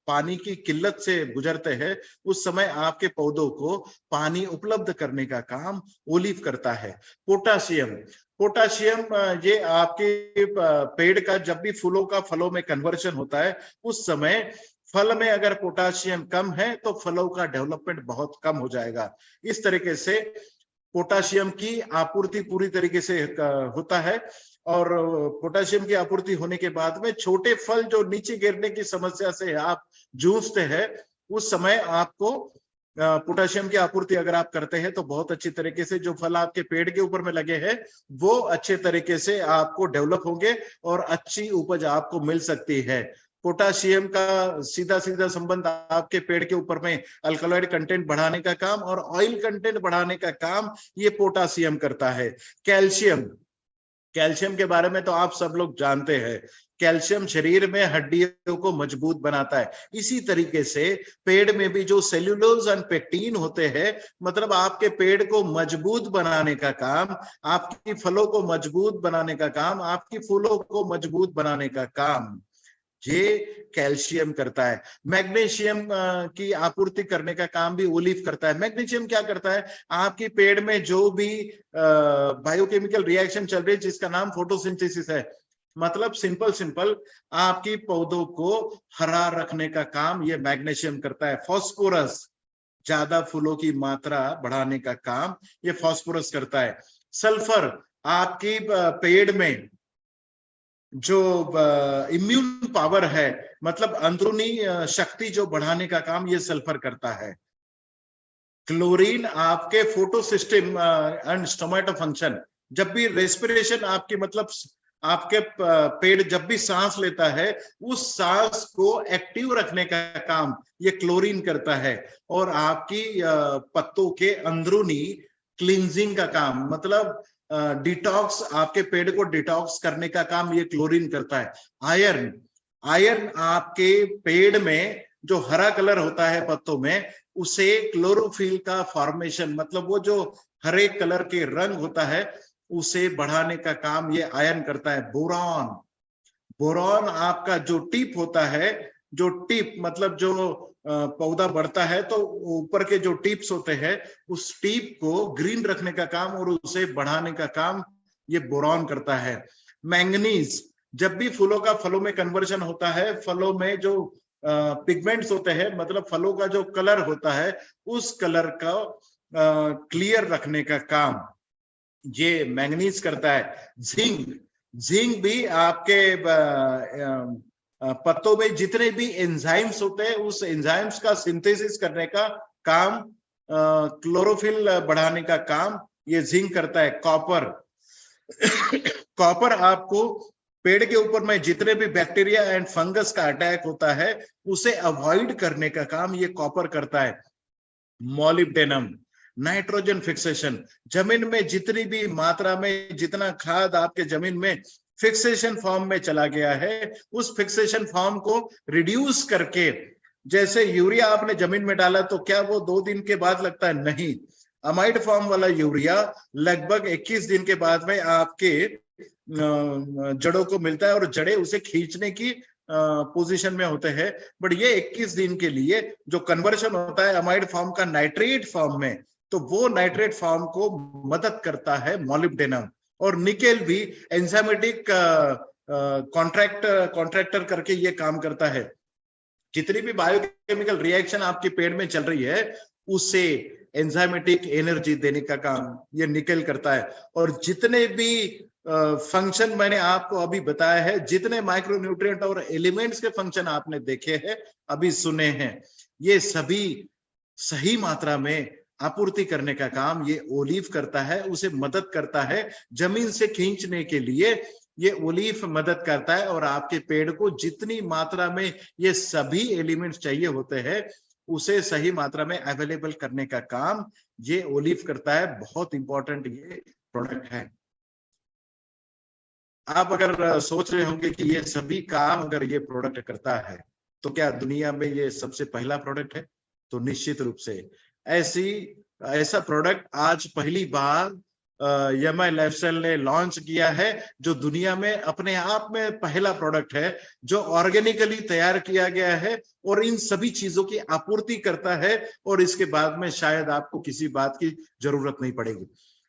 पानी की किल्लत से गुजरते हैं उस समय आपके पौधों को पानी उपलब्ध करने का काम ओलिव करता है। पोटाशियम, ये आपके पेड़ का जब भी फूलों का फलों में कन्वर्जन होता है उस समय फल में अगर पोटाशियम कम है तो फलों का डेवलपमेंट बहुत कम हो जाएगा। इस तरीके से पोटाशियम की आपूर्ति पूरी तरीके से होता है। और पोटाशियम की आपूर्ति होने के बाद में छोटे फल जो नीचे गिरने की समस्या से आप जूझते हैं, उस समय आपको पोटाशियम की आपूर्ति अगर आप करते हैं तो बहुत अच्छी तरीके से जो फल आपके पेड़ के ऊपर में लगे हैं वो अच्छे तरीके से आपको डेवलप होंगे और अच्छी उपज आपको मिल सकती है। पोटाशियम का सीधा सीधा संबंध आपके पेड़ के ऊपर में अल्कलॉइड कंटेंट बढ़ाने का काम और ऑयल कंटेंट बढ़ाने का काम ये पोटाशियम करता है। कैल्शियम के बारे में तो आप सब लोग जानते हैं। कैल्शियम शरीर में हड्डियों को मजबूत बनाता है। इसी तरीके से पेड़ में भी जो सेल्यूलोज एंड पेक्टिन होते हैं, मतलब आपके पेड़ को मजबूत बनाने का काम, आपकी फलों को मजबूत बनाने का काम, आपकी फूलों को मजबूत बनाने का काम ये कैल्शियम करता है। मैग्नीशियम की आपूर्ति करने का काम भी ओलिव करता है। मैग्नीशियम क्या करता है, आपकी पेड़ में जो भी बायोकेमिकल रिएक्शन चल रही है जिसका नाम फोटोसिंथेसिस है, मतलब सिंपल आपकी पौधों को हरा रखने का काम ये मैग्नीशियम करता है। फास्फोरस, ज्यादा फूलों की मात्रा बढ़ाने का काम ये फास्फोरस करता है। सल्फर, आपकी पेड़ में जो इम्यून पावर है, मतलब अंदरूनी शक्ति जो बढ़ाने का काम ये सल्फर करता है। क्लोरीन, आपके फोटो सिस्टम एंड स्टोमेटो फंक्शन, जब भी रेस्पिरेशन आपकी मतलब आपके पेड़ जब भी सांस लेता है उस सांस को एक्टिव रखने का काम ये क्लोरीन करता है। और आपकी पत्तों के अंदरूनी क्लींजिंग का काम, मतलब डिटॉक्स, आपके पेड़ को डिटॉक्स करने का काम ये क्लोरीन करता है। आयरन आपके पेड़ में जो हरा कलर होता है पत्तों में, उसे क्लोरोफिल का फॉर्मेशन, मतलब वो जो हरे कलर के रंग होता है उसे बढ़ाने का काम ये आयरन करता है। बोरॉन आपका जो टिप होता है जो टिप मतलब जो पौधा बढ़ता है तो ऊपर के जो टिप्स होते हैं उस टिप को ग्रीन रखने का काम और उसे बढ़ाने का काम ये बोरॉन करता है। मैंगनीज, जब भी फूलों का फलों में कन्वर्जन होता है, फलों में जो पिगमेंट्स होते हैं मतलब फलों का जो कलर होता है उस कलर का क्लियर रखने का काम ये मैंगनीज करता है। जिंक, जिंक भी आपके पत्तों में जितने भी एंजाइम्स होते हैं उस एंजाइम्स का सिंथेसिस करने का काम, क्लोरोफिल बढ़ाने का काम ये जिंक करता है। कॉपर, कॉपर आपको पेड़ के ऊपर में जितने भी बैक्टीरिया एंड फंगस का अटैक होता है उसे अवॉइड करने का काम ये कॉपर करता है। मॉलिब्डेनम, नाइट्रोजन फिक्सेशन, जमीन में जितनी भी मात्रा में जितना खाद आपके जमीन में फिक्सेशन फॉर्म में चला गया है उस फिक्सेशन फॉर्म को रिड्यूस करके, जैसे यूरिया आपने जमीन में डाला तो क्या वो 2 दिन के बाद लगता है? नहीं, अमाइड फॉर्म वाला यूरिया लगभग 21 दिन के बाद में आपके जड़ों को मिलता है और जड़ें उसे खींचने की पोजीशन में होते हैं। बट ये 21 दिन के लिए जो कन्वर्शन होता है अमाइड फॉर्म का नाइट्रेट फॉर्म में, तो वो नाइट्रेट फॉर्म को मदद करता है मॉलिब्डेनम। और निकेल भी एंजाइमेटिक कॉन्ट्रैक्टर करके ये काम करता है। जितनी भी बायोकेमिकल रिएक्शन आपके पेड़ में चल रही है उसे एंजाइमेटिक एनर्जी देने का काम ये निकेल करता है। और जितने भी फंक्शन मैंने आपको अभी बताया है, जितने माइक्रोन्यूट्रिएंट और एलिमेंट्स के फंक्शन आपने देखे हैं, अभी सुने हैं, ये सभी सही मात्रा में आपूर्ति करने का काम ये ओलिव करता है, उसे मदद करता है जमीन से खींचने के लिए। ये ओलिव मदद करता है और आपके पेड़ को जितनी मात्रा में ये सभी एलिमेंट्स चाहिए होते हैं उसे सही मात्रा में अवेलेबल करने का काम ये ओलिव करता है। बहुत इंपॉर्टेंट ये प्रोडक्ट है। आप अगर सोच रहे होंगे कि ये सभी काम अगर ये प्रोडक्ट करता है तो क्या दुनिया में ये सबसे पहला प्रोडक्ट है? तो निश्चित रूप से ऐसा प्रोडक्ट आज पहली बार एमआई लाइफस्टाइल ने लॉन्च किया है, जो दुनिया में अपने आप में पहला प्रोडक्ट है जो ऑर्गेनिकली तैयार किया गया है और इन सभी चीजों की आपूर्ति करता है। और इसके बाद में शायद आपको किसी बात की जरूरत नहीं पड़ेगी।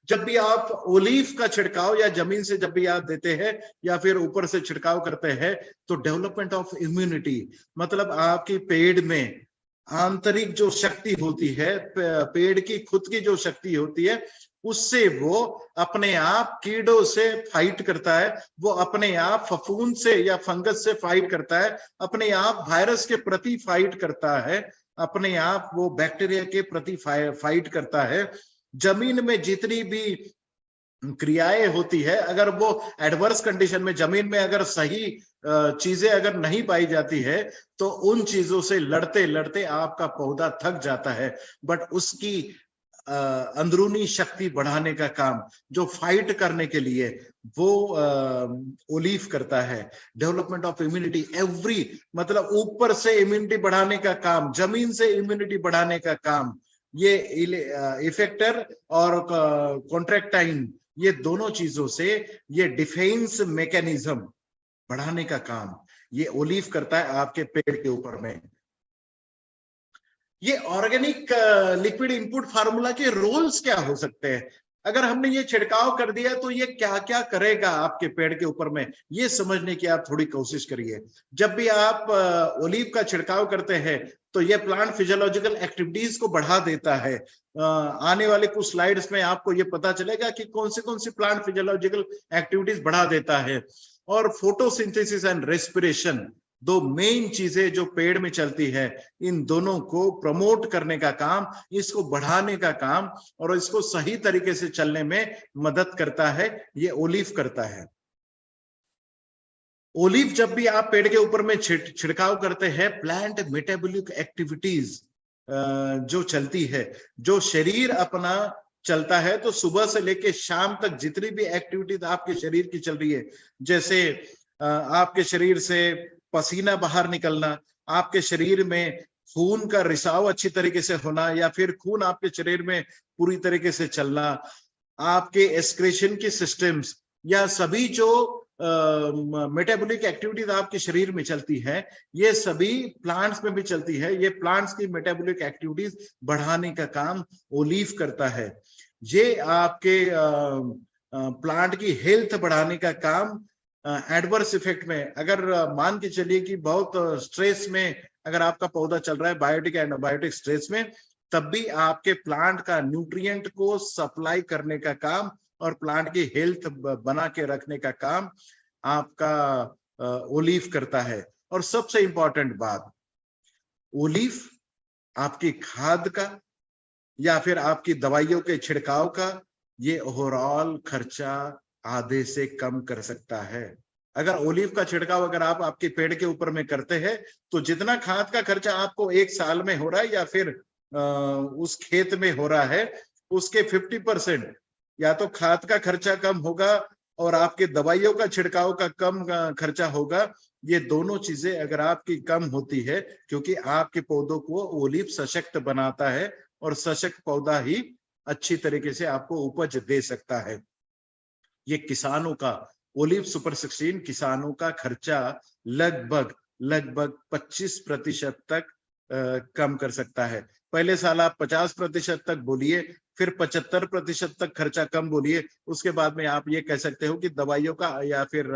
जब भी आप ओलिव का छिड़काव या जमीन से जब भी आप देते हैं या फिर ऊपर से छिड़काव करते हैं तो डेवलपमेंट ऑफ इम्यूनिटी, मतलब आपकी पेड़ में आंतरिक जो शक्ति होती है, पेड़ की खुद की जो शक्ति होती है, उससे वो अपने आप कीड़ों से फाइट करता है, वो अपने आप फफूंद से या फंगस से फाइट करता है, अपने आप वायरस के प्रति फाइट करता है, अपने आप वो बैक्टीरिया के प्रति फाइट करता है। जमीन में जितनी भी क्रियाएं होती है, अगर वो एडवर्स कंडीशन में जमीन में अगर सही चीजें अगर नहीं पाई जाती है तो उन चीजों से लड़ते लड़ते आपका पौधा थक जाता है। बट उसकी अंदरूनी शक्ति बढ़ाने का काम जो फाइट करने के लिए वो ओलिव करता है। डेवलपमेंट ऑफ इम्यूनिटी एवरी, मतलब ऊपर से इम्यूनिटी बढ़ाने का काम, जमीन से इम्यूनिटी बढ़ाने का काम ये इफेक्टर और कॉन्ट्रैक्टाइन, ये दोनों चीजों से ये डिफेंस मैकेनिज्म बढ़ाने का काम ये ओलिव करता है आपके पेड़ के ऊपर में। ये ऑर्गेनिक लिक्विड इनपुट फार्मूला के रोल्स क्या हो सकते हैं? अगर हमने ये छिड़काव कर दिया तो ये क्या क्या करेगा आपके पेड़ के ऊपर में, ये समझने की आप थोड़ी कोशिश करिए। जब भी आप ओलिव का छिड़काव करते हैं तो ये प्लांट फिजियोलॉजिकल एक्टिविटीज को बढ़ा देता है। आने वाले कुछ स्लाइड्स में आपको ये पता चलेगा कि कौन सी प्लांट फिजियोलॉजिकल एक्टिविटीज बढ़ा देता है। और फोटोसिंथेसिस एंड रेस्पिरेशन, दो मेन चीजें जो पेड़ में चलती है, इन दोनों को प्रमोट करने का काम, इसको बढ़ाने का काम और इसको सही तरीके से चलने में मदद करता है, ये ओलिव करता है। ओलिव जब भी आप पेड़ के ऊपर में छिड़काव करते हैं, प्लांट मेटाबॉलिक एक्टिविटीज जो चलती है, जो शरीर अपना चलता है, तो सुबह से लेके शाम तक जितनी भी एक्टिविटीज आपके शरीर की चल रही है, जैसे आपके शरीर से पसीना बाहर निकलना, आपके शरीर में खून का रिसाव अच्छी तरीके से होना या फिर खून आपके शरीर में पूरी तरीके से चलना, आपके एक्सक्रीशन की सिस्टम्स या सभी जो मेटाबॉलिक एक्टिविटीज आपके शरीर में चलती है, ये सभी प्लांट्स में भी चलती है। ये प्लांट्स की मेटाबॉलिक एक्टिविटीज बढ़ाने का काम ओलीव करता है। ये आपके प्लांट की हेल्थ बढ़ाने का काम, एडवर्स इफेक्ट में, अगर मान के चलिए कि बहुत स्ट्रेस में अगर आपका पौधा चल रहा है, बायोटिक एंटीबायोटिक स्ट्रेस में, तब भी आपके प्लांट का न्यूट्रिएंट को सप्लाई करने का काम और प्लांट की हेल्थ बना के रखने का काम आपका ओलीव करता है। और सबसे इंपॉर्टेंट बात, ओलीव आपकी खाद का या फिर आपकी दवाइयों के छिड़काव का ये ओवरऑल खर्चा आधे से कम कर सकता है। अगर ओलीव का छिड़काव अगर आप आपके पेड़ के ऊपर में करते हैं, तो जितना खाद का खर्चा आपको एक साल में हो रहा है या फिर उस खेत में हो रहा है, उसके 50% या तो खाद का खर्चा कम होगा और आपके दवाइयों का छिड़काव का कम खर्चा होगा। ये दोनों चीजें अगर आपकी कम होती है, क्योंकि आपके पौधों को ओलीव सशक्त बनाता है और सशक्त पौधा ही अच्छी तरीके से आपको उपज दे सकता है। ये किसानों का ओलीव सुपर 16 किसानों का खर्चा लगभग 25% तक कम कर सकता है। पहले साल आप 50% तक बोलिए, फिर 75% तक खर्चा कम बोलिए, उसके बाद में आप ये कह सकते हो कि दवाइयों का या फिर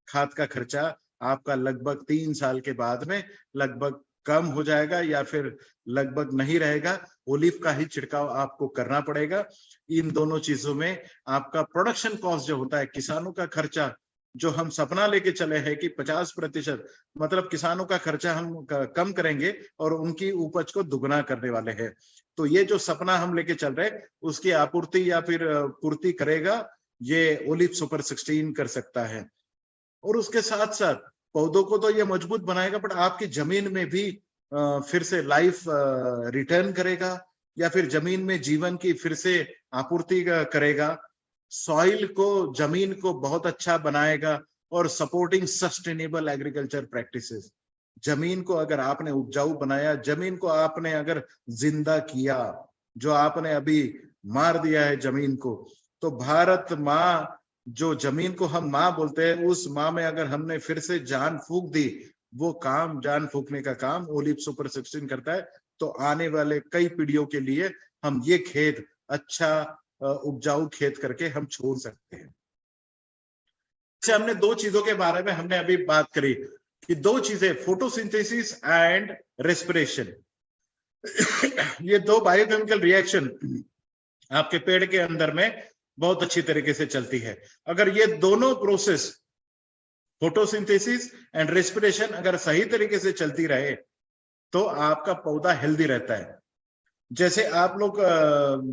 खाद का खर्चा आपका लगभग 3 साल के बाद में लगभग कम हो जाएगा या फिर लगभग नहीं रहेगा। ओलीव का ही छिड़काव आपको करना पड़ेगा। इन दोनों चीजों में आपका प्रोडक्शन कॉस्ट जो होता है, किसानों का खर्चा जो हम सपना लेके चले हैं कि 50%, मतलब किसानों का खर्चा हम कम करेंगे और उनकी उपज को दुगना करने वाले हैं। तो ये जो सपना हम लेके चल रहे हैं, उसकी आपूर्ति या फिर पूर्ति करेगा ये ओलीव सुपर 16 कर सकता है। और उसके साथ साथ पौधों को तो ये मजबूत बनाएगा, बट आपकी जमीन में भी फिर से लाइफ रिटर्न करेगा या फिर जमीन में जीवन की फिर से आपूर्ति करेगा, सॉइल को, जमीन को बहुत अच्छा बनाएगा और सपोर्टिंग सस्टेनेबल एग्रीकल्चर प्रैक्टिसेस। जमीन को अगर आपने उपजाऊ बनाया, जमीन को आपने अगर जिंदा किया, जो आपने अभी मार दिया है जमीन को, तो भारत माँ, जो जमीन को हम माँ बोलते हैं, उस माँ में अगर हमने फिर से जान फूंक दी, वो काम, जान फूंकने का काम ओलीव सुपर 16 करता है। तो आने वाले कई पीढ़ियों के लिए हम ये खेत अच्छा उपजाऊ खेत करके हम छोड़ सकते हैं। से हमने दो चीजों के बारे में हमने अभी बात करी कि दो चीजें, फोटोसिंथेसिस एंड रेस्पिरेशन। ये दो बायोकेमिकल रिएक्शन आपके पेड़ के अंदर में बहुत अच्छी तरीके से चलती है। अगर ये दोनों प्रोसेस, फोटोसिंथेसिस एंड रेस्पिरेशन, अगर सही तरीके से चलती रहे तो आपका पौधा हेल्दी रहता है। जैसे आप लोग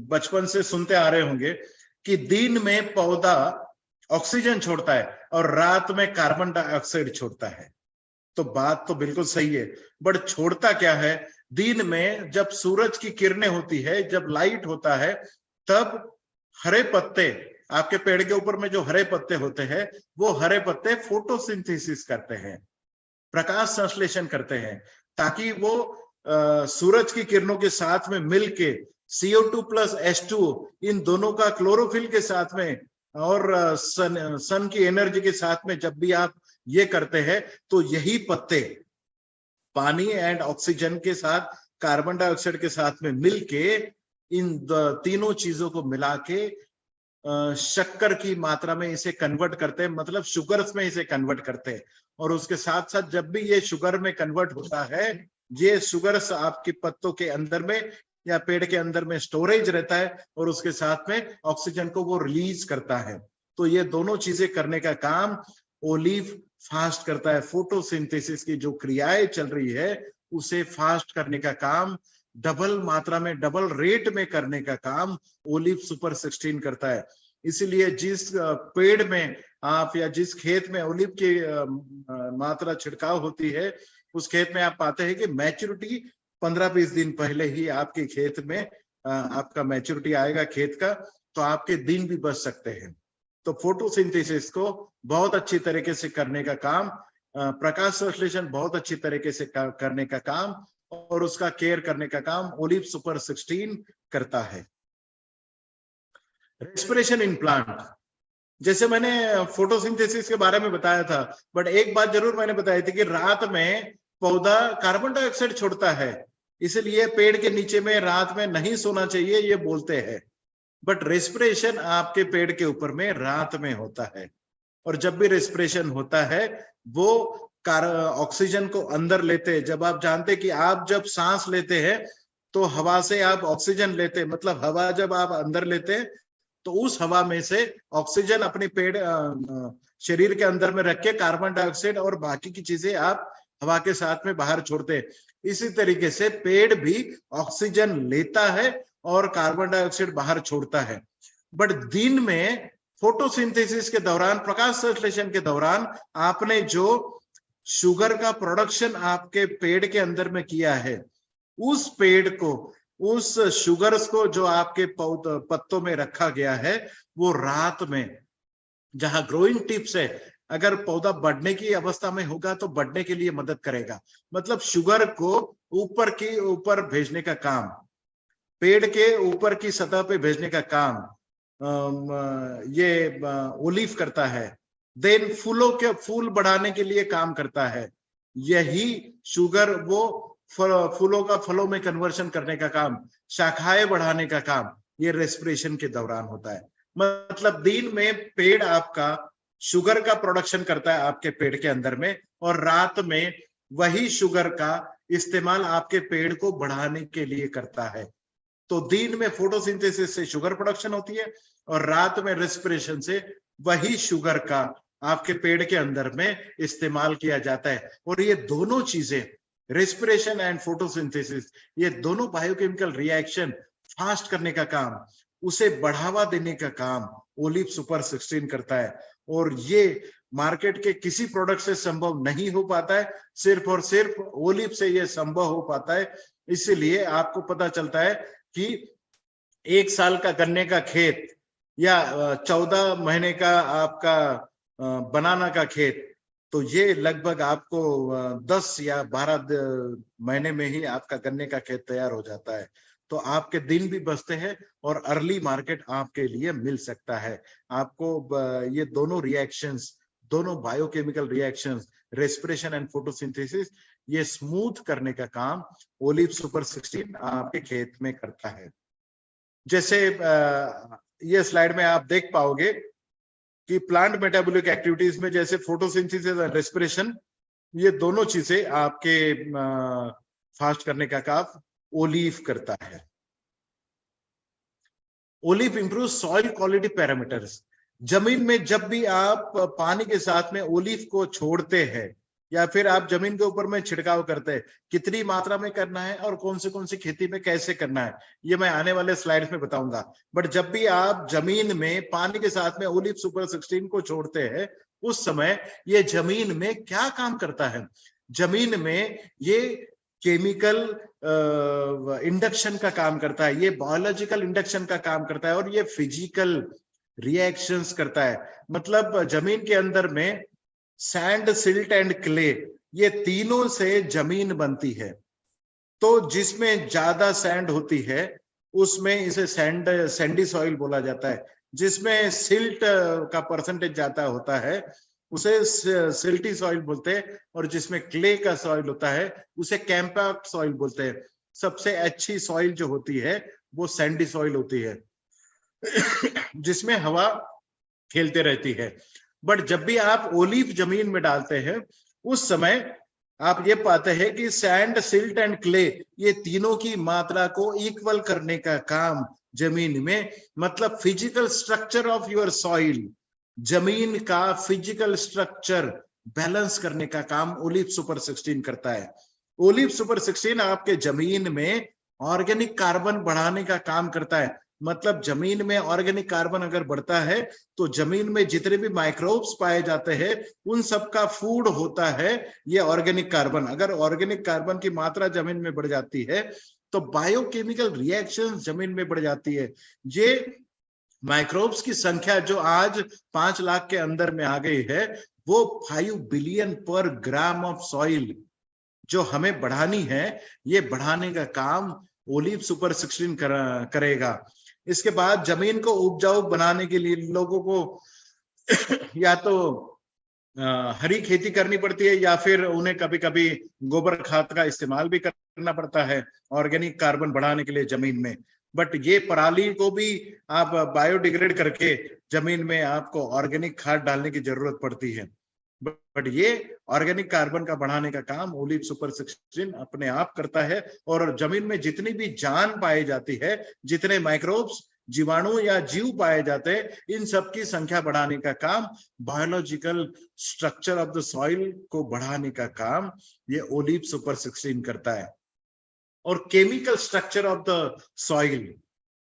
बचपन से सुनते आ रहे होंगे कि दिन में पौधा ऑक्सीजन छोड़ता है और रात में कार्बन डाइऑक्साइड छोड़ता है। तो बात तो बिल्कुल सही है, बट छोड़ता क्या है? दिन में जब सूरज की किरणें होती है, जब लाइट होता है, तब हरे पत्ते, आपके पेड़ के ऊपर में जो हरे पत्ते होते हैं, वो हरे पत्ते फोटोसिंथेसिस करते हैं, प्रकाश संश्लेषण करते हैं, ताकि वो सूरज की किरणों के साथ में मिलके CO2 प्लस H2 इन दोनों का क्लोरोफिल के साथ में और सन की एनर्जी के साथ में जब भी आप ये करते हैं, तो यही पत्ते पानी एंड ऑक्सीजन के साथ कार्बन डाइऑक्साइड के साथ में मिलके इन तीनों चीजों को मिला के शक्कर की मात्रा में इसे कन्वर्ट करते हैं, मतलब शुगर्स में इसे कन्वर्ट करते हैं। और उसके साथ साथ जब भी ये शुगर में कन्वर्ट होता है, ये शुगर्स आपके पत्तों के अंदर में या पेड़ के अंदर में स्टोरेज रहता है और उसके साथ में ऑक्सीजन को वो रिलीज करता है। तो ये दोनों चीजें करने का काम ओलीव फास्ट करता है। फोटोसिंथेसिस की जो क्रियाएं चल रही है, उसे फास्ट करने का काम, डबल मात्रा में, डबल रेट में करने का काम ओलीव सुपर 16 करता है। इसीलिए जिस पेड़ में आप या जिस खेत में ओलीव की मात्रा छिड़काव होती है, उस खेत में आप पाते हैं कि मैच्योरिटी 15-20 दिन पहले ही आपके खेत में आपका मैच्योरिटी आएगा खेत का, तो आपके दिन भी बच सकते हैं। तो फोटोसिंथेसिस को बहुत अच्छी तरीके से करने का काम, प्रकाश संश्लेषण बहुत अच्छी तरीके से करने का काम और उसका केयर करने का काम ओलीव सुपर 16 करता है। रेस्पिरेशन इन प्लांट, जैसे मैंने फोटोसिंथेसिस के बारे में बताया था, बट एक बात जरूर मैंने बताई थी कि रात में पौधा कार्बन डाइऑक्साइड छोड़ता है, इसलिए पेड़ के नीचे में रात में नहीं सोना चाहिए, ये बोलते हैं। बट रेस्पिरेशन आपके पेड़ के ऊपर में रात में होता है, और जब भी रेस्पिरेशन होता है वो ऑक्सीजन को अंदर लेते हैं। जब आप जानते हैं कि आप जब सांस लेते हैं तो हवा से आप ऑक्सीजन लेते हैं, मतलब हवा जब आप अंदर लेते हैं तो उस हवा में से ऑक्सीजन अपने पेड़ शरीर के अंदर में रख के कार्बन डाइऑक्साइड और बाकी की चीजें आप हवा के साथ में बाहर छोड़ते हैं। इसी तरीके से पेड़ भी ऑक्सीजन लेता है और कार्बन डाइऑक्साइड बाहर छोड़ता है। बट दिन में फोटोसिंथेसिस के दौरान, प्रकाश संश्लेषण के दौरान, आपने जो शुगर का प्रोडक्शन आपके पेड़ के अंदर में किया है, उस पेड़ को, उस शुगर्स को जो आपके पत्तों में रखा गया है, वो रात में जहां ग्रोइंग टिप्स है, अगर पौधा बढ़ने की अवस्था में होगा तो बढ़ने के लिए मदद करेगा। मतलब शुगर को ऊपर भेजने का काम, पेड़ के ऊपर की सतह पे भेजने का काम ये ओलीव करता है। देन फूल बढ़ाने के लिए काम करता है। यही शुगर वो फूलों का फलों में कन्वर्शन करने का काम, शाखाएं बढ़ाने का काम, ये रेस्पिरेशन के दौरान होता है। मतलब दिन में पेड़ आपका शुगर का प्रोडक्शन करता है आपके पेड़ के अंदर में, और रात में वही शुगर का इस्तेमाल आपके पेड़ को बढ़ाने के लिए करता है। तो दिन में फोटोसिंथेसिस से शुगर प्रोडक्शन होती है और रात में रेस्पिरेशन से वही शुगर का आपके पेड़ के अंदर में इस्तेमाल किया जाता है। और ये दोनों चीजें, रेस्पिरेशन एंड फोटोसिंथेसिस, ये दोनों बायोकेमिकल रिएक्शन फास्ट करने का काम, उसे बढ़ावा देने का काम ओलिव सुपर 16 करता है। और ये मार्केट के किसी प्रोडक्ट से संभव नहीं हो पाता है, सिर्फ और सिर्फ ओलिव से ये संभव हो पाता है। इसीलिए आपको पता चलता है कि 1 साल का गन्ने का खेत या 14 महीने का आपका बनाना का खेत, तो ये लगभग आपको 10 या 12 महीने में ही आपका गन्ने का खेत तैयार हो जाता है। तो आपके दिन भी बचते हैं और अर्ली मार्केट आपके लिए मिल सकता है। आपको ये दोनों रिएक्शंस, दोनों biochemical reactions, respiration and photosynthesis, ये स्मूथ करने का काम ओलिव सुपर 16 आपके खेत में करता है। जैसे ये स्लाइड में आप देख पाओगे कि प्लांट मेटाबॉलिक एक्टिविटीज में जैसे फोटोसिंथेसिस और रेस्पिरेशन, ये दोनों चीजें आपके फास्ट करने का काम ओलिव करता है। Olive improve soil quality parameters. जमीन में जब भी आप पानी के साथ में ओलिव को छोड़ते हैं या फिर आप जमीन के ऊपर में छिड़काव करते हैं, कितनी मात्रा में करना है और कौन सी खेती में कैसे करना है, ये मैं आने वाले स्लाइड्स में बताऊंगा। बट जब भी आप जमीन में पानी के साथ में ओलिव सुपर 16 को छोड़ते हैं, उस समय ये जमीन में क्या काम करता है? जमीन में ये केमिकल इंडक्शन का काम करता है, ये बायोलॉजिकल इंडक्शन का काम करता है और ये फिजिकल रिएक्शंस करता है। मतलब जमीन के अंदर में सैंड, सिल्ट एंड क्ले, ये तीनों से जमीन बनती है। तो जिसमें ज्यादा सैंड होती है उसमें इसे सैंडी सॉइल बोला जाता है। जिसमें सिल्ट का परसेंटेज ज्यादा होता है उसे सिल्टी सॉइल बोलते हैं, और जिसमें क्ले का सॉइल होता है उसे कैंपैक्ट सॉइल बोलते हैं। सबसे अच्छी सॉइल जो होती है वो सैंडी सॉइल होती है जिसमें हवा खेलते रहती है। बट जब भी आप ओलिव जमीन में डालते हैं उस समय आप ये पाते हैं कि सैंड, सिल्ट एंड क्ले, ये तीनों की मात्रा को इक्वल करने का काम जमीन में, मतलब physical structure of your soil, जमीन का फिजिकल स्ट्रक्चर बैलेंस करने का काम ओलिव सुपर 16 करता है। ओलिव सुपर 16 आपके जमीन में ऑर्गेनिक कार्बन बढ़ाने का काम करता है। मतलब जमीन में ऑर्गेनिक कार्बन अगर बढ़ता है तो जमीन में जितने भी माइक्रोब्स पाए जाते हैं उन सब का फूड होता है ये ऑर्गेनिक कार्बन। अगर ऑर्गेनिक कार्बन की मात्रा जमीन में बढ़ जाती है तो बायोकेमिकल रिएक्शंस जमीन में बढ़ जाती है। ये माइक्रोब्स की संख्या जो आज 5 लाख के अंदर में आ गई है, वो 5 बिलियन पर ग्राम ऑफ सॉइल जो हमें बढ़ानी है, ये बढ़ाने का काम ओलिव सुपर 16 करेगा। इसके बाद जमीन को उपजाऊ बनाने के लिए लोगों को या तो हरी खेती करनी पड़ती है या फिर उन्हें कभी कभी गोबर खाद का इस्तेमाल भी करना पड़ता है ऑर्गेनिक कार्बन बढ़ाने के लिए जमीन में। बट ये पराली को भी आप बायोडिग्रेड करके जमीन में आपको ऑर्गेनिक खाद डालने की जरूरत पड़ती है। बट ये ऑर्गेनिक कार्बन का बढ़ाने का काम ओलिव सुपर 16 अपने आप करता है। और जमीन में जितनी भी जान पाई जाती है, जितने माइक्रोब्स, जीवाणु या जीव पाए जाते हैं, इन सब की संख्या बढ़ाने का काम, biological structure of the soil को बढ़ाने का काम ये ओलिव सुपर 16 करता है। और chemical structure of the soil,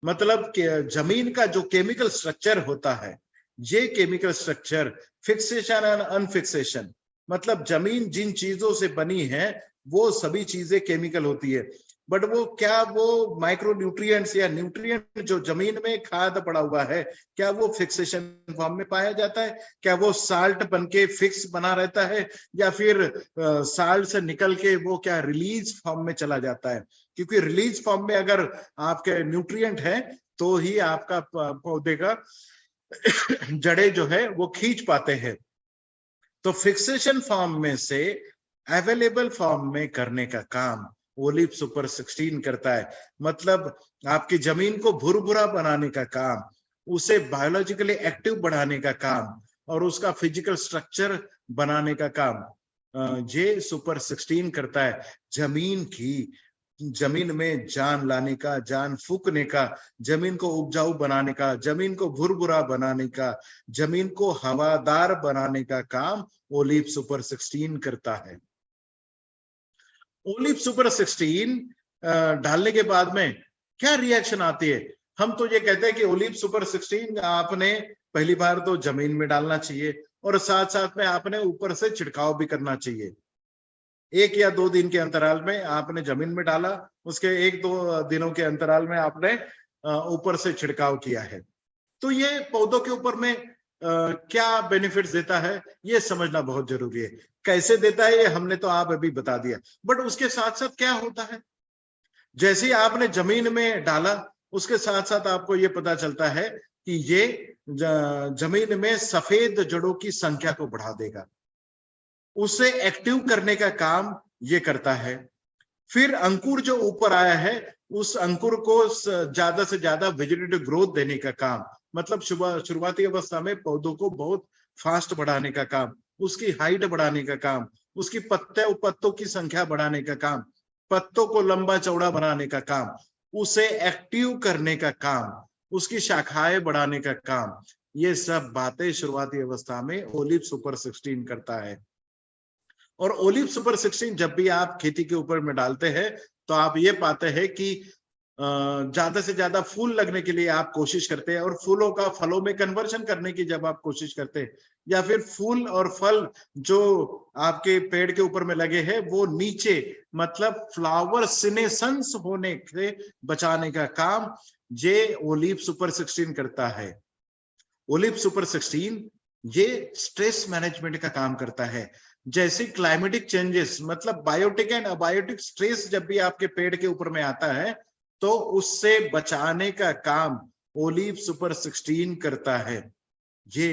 मतलब जमीन का जो केमिकल स्ट्रक्चर होता है, ये केमिकल स्ट्रक्चर फिक्सेशन एंड अनफिक्सेशन, मतलब जमीन जिन चीजों से बनी है वो सभी चीजें केमिकल होती है। बट वो क्या, वो माइक्रो न्यूट्रिएंट्स या न्यूट्रिएंट जो जमीन में खाद पड़ा हुआ है, क्या वो फिक्सेशन फॉर्म में पाया जाता है? क्या वो साल्ट बन के फिक्स बना रहता है, या फिर साल्ट से निकल के वो क्या रिलीज फॉर्म में चला जाता है? क्योंकि रिलीज फॉर्म में अगर आपके न्यूट्रिएंट है तो ही आपका पौधे का जड़े जो है वो खींच पाते हैं। तो फिक्सेशन फॉर्म में से अवेलेबल फॉर्म में करने का काम ओलिव सुपर 16 करता है। मतलब आपकी जमीन को भुरभुरा बनाने का काम, उसे बायोलॉजिकली एक्टिव बढ़ाने का काम और उसका फिजिकल स्ट्रक्चर बनाने का काम ये सुपर 16 करता है। जमीन में जान लाने का, जान फूकने का, जमीन को उपजाऊ बनाने का, जमीन को भुरभुरा बनाने का, जमीन को हवादार बनाने का काम ओलिव सुपर 16 करता है। ओलिव सुपर 16 डालने के बाद में क्या रिएक्शन आती है? हम तो ये कहते हैं कि ओलिव सुपर 16 आपने पहली बार तो जमीन में डालना चाहिए और साथ साथ में आपने ऊपर से छिड़काव भी करना चाहिए। 1 या 2 दिन के अंतराल में आपने जमीन में डाला, उसके 1-2 दिनों के अंतराल में आपने ऊपर से छिड़काव किया है। तो ये पौधों के ऊपर में क्या बेनिफिट्स देता है ये समझना बहुत जरूरी है। कैसे देता है ये हमने तो आप अभी बता दिया, बट उसके साथ साथ क्या होता है, जैसे ही आपने जमीन में डाला उसके साथ साथ आपको ये पता चलता है कि ये जमीन में सफेद जड़ों की संख्या को बढ़ा देगा, उसे एक्टिव करने का काम ये करता है। फिर अंकुर जो ऊपर आया है उस अंकुर को ज्यादा से ज्यादा वेजिटेटिव ग्रोथ देने का काम, मतलब शुरुआती अवस्था में पौधों को बहुत फास्ट बढ़ाने का काम, उसकी हाइट बढ़ाने का काम, उसकी पत्तों की संख्या बढ़ाने का काम, पत्तों को लंबा चौड़ा बनाने का काम, उसे एक्टिव करने का काम, उसकी शाखाएं बढ़ाने का काम, ये सब बातें शुरुआती अवस्था में ओलिव सुपर 16 करता है। और ओलिव सुपर 16 जब भी आप खेती के ऊपर में डालते हैं तो आप ये पाते हैं कि ज्यादा से ज्यादा फूल लगने के लिए आप कोशिश करते हैं और फूलों का फलों में कन्वर्जन करने की जब आप कोशिश करते हैं, या फिर फूल और फल जो आपके पेड़ के ऊपर में लगे हैं वो नीचे, मतलब फ्लावर सिनेसेंस होने से बचाने का काम ये ओलिव सुपर 16 करता है। ओलिव सुपर 16 ये स्ट्रेस मैनेजमेंट का काम करता है। जैसे क्लाइमेटिक चेंजेस, मतलब बायोटिक एंड अबायोटिक स्ट्रेस जब भी आपके पेड़ के ऊपर में आता है तो उससे बचाने का काम ओलिव सुपर 16 करता है। ये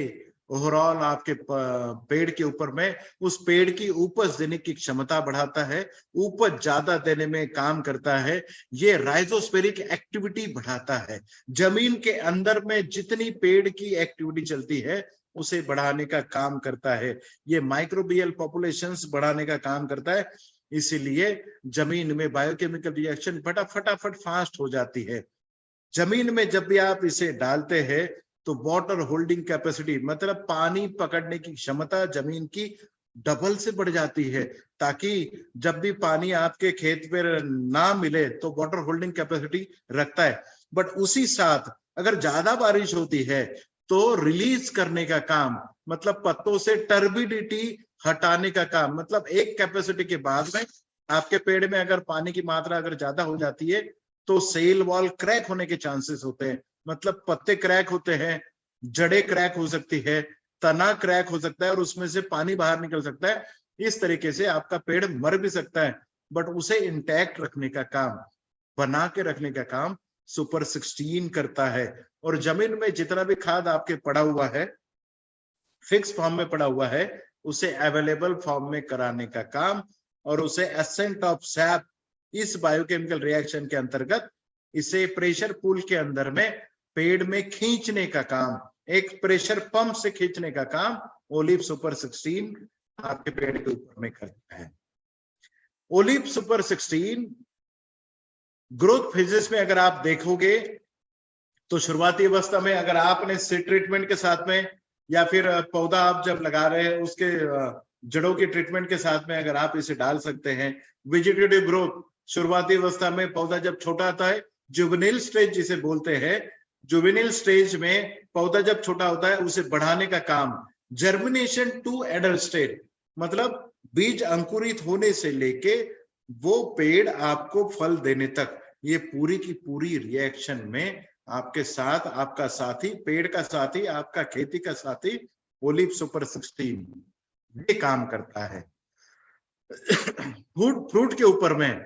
ओवरऑल आपके पेड़ के ऊपर में उस पेड़ की उपज देने की क्षमता बढ़ाता है, उपज ज्यादा देने में काम करता है। ये राइजोस्फेरिक एक्टिविटी बढ़ाता है, जमीन के अंदर में जितनी पेड़ की एक्टिविटी चलती है उसे बढ़ाने का काम करता है। ये माइक्रोबियल पॉपुलेशंस बढ़ाने का काम करता है, इसीलिए जमीन में बायोकेमिकल रिएक्शन फटाफट फास्ट हो जाती है। जमीन में जब भी आप इसे डालते हैं तो वाटर होल्डिंग कैपेसिटी, मतलब पानी पकड़ने की क्षमता जमीन की डबल से बढ़ जाती है, ताकि जब भी पानी आपके खेत पर ना मिले तो वाटर होल्डिंग कैपेसिटी रखता है। बट उसी साथ अगर ज्यादा बारिश होती है तो रिलीज करने का काम, मतलब पत्तों से टर्बिडिटी हटाने का काम, मतलब एक कैपेसिटी के बाद में आपके पेड़ में अगर पानी की मात्रा अगर ज्यादा हो जाती है तो सेल वॉल क्रैक होने के चांसेस होते हैं, मतलब पत्ते क्रैक होते हैं, जड़ें क्रैक हो सकती है, तना क्रैक हो सकता है और उसमें से पानी बाहर निकल सकता है। इस तरीके से आपका पेड़ मर भी सकता है, बट उसे इंटैक्ट रखने का काम, बना के रखने का काम सुपर 16 करता है। और जमीन में जितना भी खाद आपके पड़ा हुआ है फिक्स फॉर्म में पड़ा हुआ है उसे अवेलेबल फॉर्म में कराने का काम, और उसे एसेंट ऑफ सैप इस बायोकेमिकल रिएक्शन के अंतर्गत इसे प्रेशर पूल के अंदर में पेड़ में खींचने का काम, एक प्रेशर पंप से खींचने का काम ओलिव सुपर 16 आपके पेड़ के ऊपर में करता है। ओलिव सुपर 16 ग्रोथ फेजेस में अगर आप देखोगे तो शुरुआती अवस्था में अगर आपने सीड ट्रीटमेंट के साथ में या फिर पौधा आप जब लगा रहे हैं उसके जड़ों के ट्रीटमेंट के साथ में अगर आप इसे डाल सकते हैं। वेजिटेटिव ग्रोथ शुरुआती अवस्था में पौधा जब छोटा आता है, जुवेनिल स्टेज जिसे बोलते हैं, जुवेनिल स्टेज में पौधा जब छोटा होता है उसे बढ़ाने का काम। जर्मिनेशन टू एडल्ट स्टेज मतलब बीज अंकुरित होने से लेके वो पेड़ आपको फल देने तक, ये पूरी की पूरी रिएक्शन में आपके साथ आपका साथी, पेड़ का साथी, आपका खेती का साथी ओलिव सुपर 16 ये काम करता है। फ्रूट के ऊपर में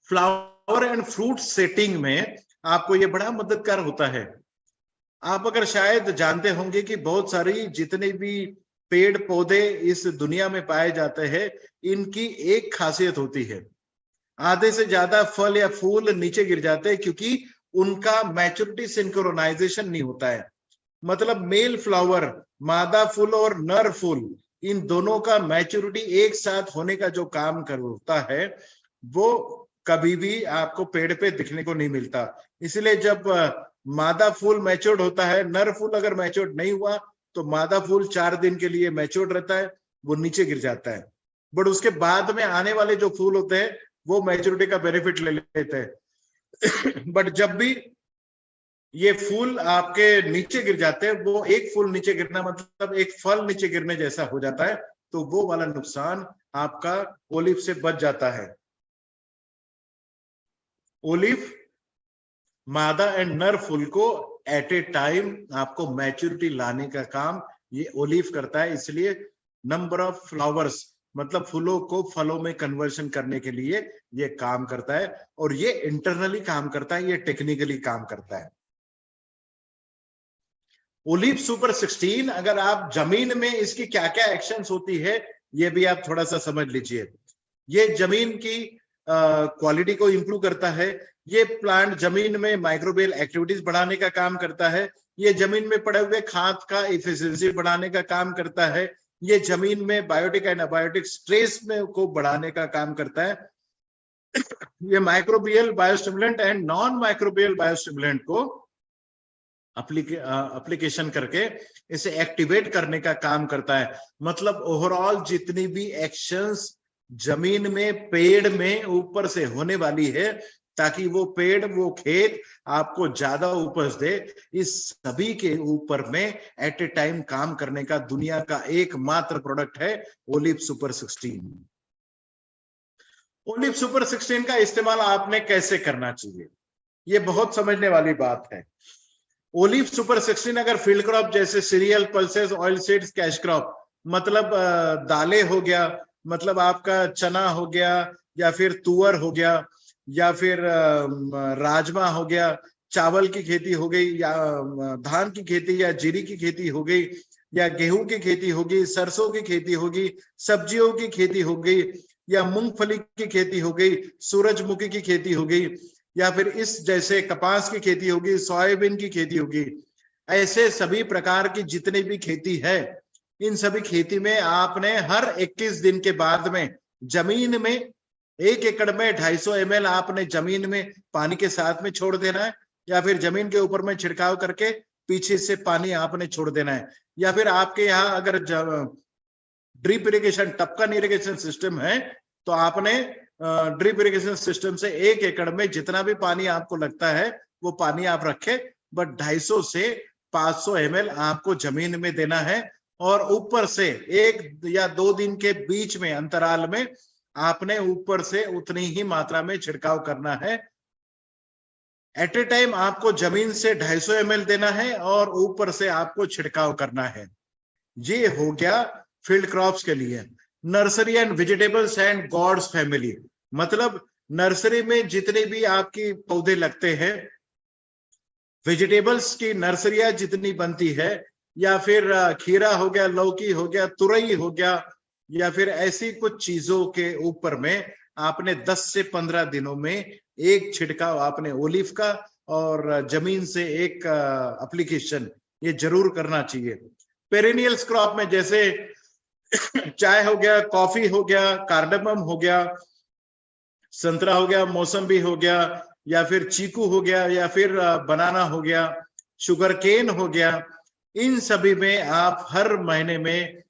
फ्लावर एंड फ्रूट सेटिंग में आपको ये बड़ा मददगार होता है। आप अगर शायद जानते होंगे कि बहुत सारी जितने भी पेड़ पौधे इस दुनिया में पाए जाते हैं, इनकी एक खासियत होती है, आधे से ज्यादा फल या फूल नीचे गिर जाते हैं क्योंकि उनका मैच्योरिटी सिंक्रोनाइजेशन नहीं होता है। मतलब मेल फ्लावर, मादा फूल और नर फूल, इन दोनों का मैच्योरिटी एक साथ होने का जो काम करता है वो कभी भी आपको पेड़ पे दिखने को नहीं मिलता। इसलिए जब मादा फूल मैच्योर्ड होता है, नर फूल अगर मैच्योर्ड नहीं हुआ तो मादा फूल 4 दिन के लिए मैच्योर्ड रहता है, वो नीचे गिर जाता है। बट उसके बाद में आने वाले जो फूल होते हैं वो मैच्योरिटी का बेनिफिट ले लेते हैं। बट जब भी ये फूल आपके नीचे गिर जाते हैं, वो एक फूल नीचे गिरना मतलब एक फल नीचे गिरने जैसा हो जाता है, तो वो वाला नुकसान आपका ओलिव से बच जाता है। ओलिव मादा एंड नर फूल को एट ए टाइम आपको मैच्योरिटी लाने का काम ये ओलिव करता है। इसलिए नंबर ऑफ फ्लावर्स मतलब फूलों को फलों में कन्वर्शन करने के लिए ये काम करता है, और ये इंटरनली काम करता है, ये टेक्निकली काम करता है। ओलिव सुपर 16 अगर आप जमीन में इसकी क्या क्या एक्शंस होती है ये भी आप थोड़ा सा समझ लीजिए। ये जमीन की क्वालिटी को इंप्रूव करता है, ये प्लांट जमीन में माइक्रोबियल एक्टिविटीज बढ़ाने का काम करता है, ये जमीन में पड़े हुए खाद का इफिशिएंसी बढ़ाने का काम करता है, ये जमीन में बायोटिक एंड अबायोटिक स्ट्रेस में को बढ़ाने का काम करता है। ये microbial biostimulant and non microbial biostimulant को एप्लीकेशन करके इसे एक्टिवेट करने का काम करता है। मतलब ओवरऑल जितनी भी एक्शंस जमीन में पेड़ में ऊपर से होने वाली है ताकि वो पेड़ वो खेत आपको ज्यादा उपज दे, इस सभी के ऊपर में एट ए टाइम काम करने का दुनिया का एकमात्र प्रोडक्ट है ओलिव सुपर 16। ओलिव सुपर 16 का इस्तेमाल आपने कैसे करना चाहिए, ये बहुत समझने वाली बात है। ओलिव सुपर 16 अगर फील्ड क्रॉप जैसे serial, pulses, oil seeds, cash crop मतलब दालें हो गया, मतलब आपका चना हो गया या फिर तुअर हो गया या फिर राजमा हो गया, चावल की खेती हो गई या धान की खेती या जीरी की खेती हो गई या गेहूं की खेती होगी, सरसों की खेती होगी, सब्जियों की खेती हो गई या मूंगफली की खेती हो गई, सूरजमुखी की खेती हो गई या फिर इस जैसे कपास की खेती होगी, सोयाबीन की खेती होगी। ऐसे सभी प्रकार की जितनी भी खेती है, इन सभी खेती में आपने हर 21 दिन के बाद में जमीन में 1 एकड़ में 250 ml आपने जमीन में पानी के साथ में छोड़ देना है, या फिर जमीन के ऊपर में छिड़काव करके पीछे से पानी आपने छोड़ देना है, या फिर आपके यहाँ अगर ड्रिप इरिगेशन, टपकन इरिगेशन सिस्टम है तो आपने ड्रिप इरिगेशन सिस्टम से 1 एकड़ में जितना भी पानी आपको लगता है वो पानी आप रखे, बट 250 से 500 ml आपको जमीन में देना है, और ऊपर से 1 या 2 दिन के बीच में अंतराल में आपने ऊपर से उतनी ही मात्रा में छिड़काव करना है। एट ए टाइम आपको जमीन से 250 ml देना है और ऊपर से आपको छिड़काव करना है। ये हो गया फील्ड क्रॉप्स के लिए। Nursery and vegetables and gourds family मतलब नर्सरी में जितने भी आपकी पौधे लगते हैं, वेजिटेबल्स की नर्सरियां जितनी बनती है, या फिर खीरा हो गया, लौकी हो गया, तुरई हो गया, या फिर ऐसी कुछ चीजों के ऊपर में आपने 10 से 15 दिनों में एक छिड़काव आपने ओलिव का और जमीन से एक एप्लीकेशन ये जरूर करना चाहिए। पेरिनियल्स क्रॉप में जैसे चाय हो गया, कॉफी हो गया, कार्डमम हो गया, संतरा हो गया, मौसम्बी हो गया, या फिर चीकू हो गया, या फिर बनाना हो गया, शुगर केन हो गया, इन सभी में आप हर महीने में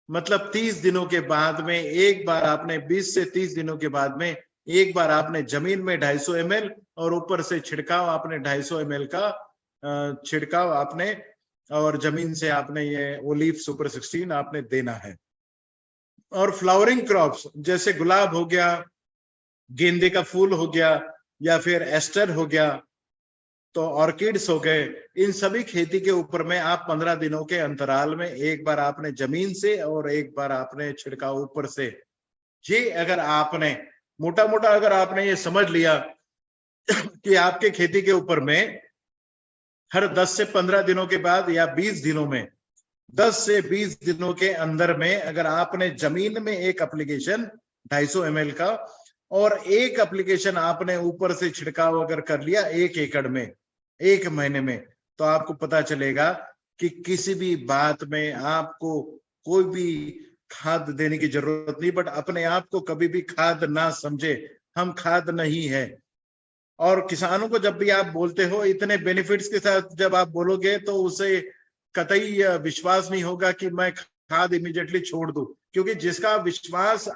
मतलब 30 दिनों के बाद में एक बार आपने 20 से 30 दिनों के बाद में एक बार आपने जमीन में 250 ml और ऊपर से छिड़काव आपने 250 ml का छिड़काव आपने और जमीन से आपने ये ओलिव सुपर 16 आपने देना है। और फ्लावरिंग क्रॉप्स जैसे गुलाब हो गया, गेंदे का फूल हो गया, या फिर एस्टर हो गया, तो ऑर्किड्स हो गए, इन सभी खेती के ऊपर में आप 15 दिनों के अंतराल में एक बार आपने जमीन से और एक बार आपने छिड़काव ऊपर से। ये अगर आपने मोटा मोटा अगर आपने ये समझ लिया कि आपके खेती के ऊपर में हर 10 से 15 दिनों के बाद या 20 दिनों में 10 से 20 दिनों के अंदर में अगर आपने जमीन में एक एप्लीकेशन 250 ml का और एक एप्लीकेशन आपने ऊपर से छिड़काव अगर कर लिया 1 एकड़ में 1 महीने में, तो आपको पता चलेगा कि किसी भी बात में आपको कोई भी खाद देने की जरूरत नहीं। बट अपने आप को कभी भी खाद ना समझे, हम खाद नहीं है। और किसानों को जब भी आप बोलते हो इतने बेनिफिट्स के साथ जब आप बोलोगे तो उसे कतई विश्वास नहीं होगा कि मैं खाद इमीडिएटली छोड़ दूं, क्योंकि जिसका विश्वास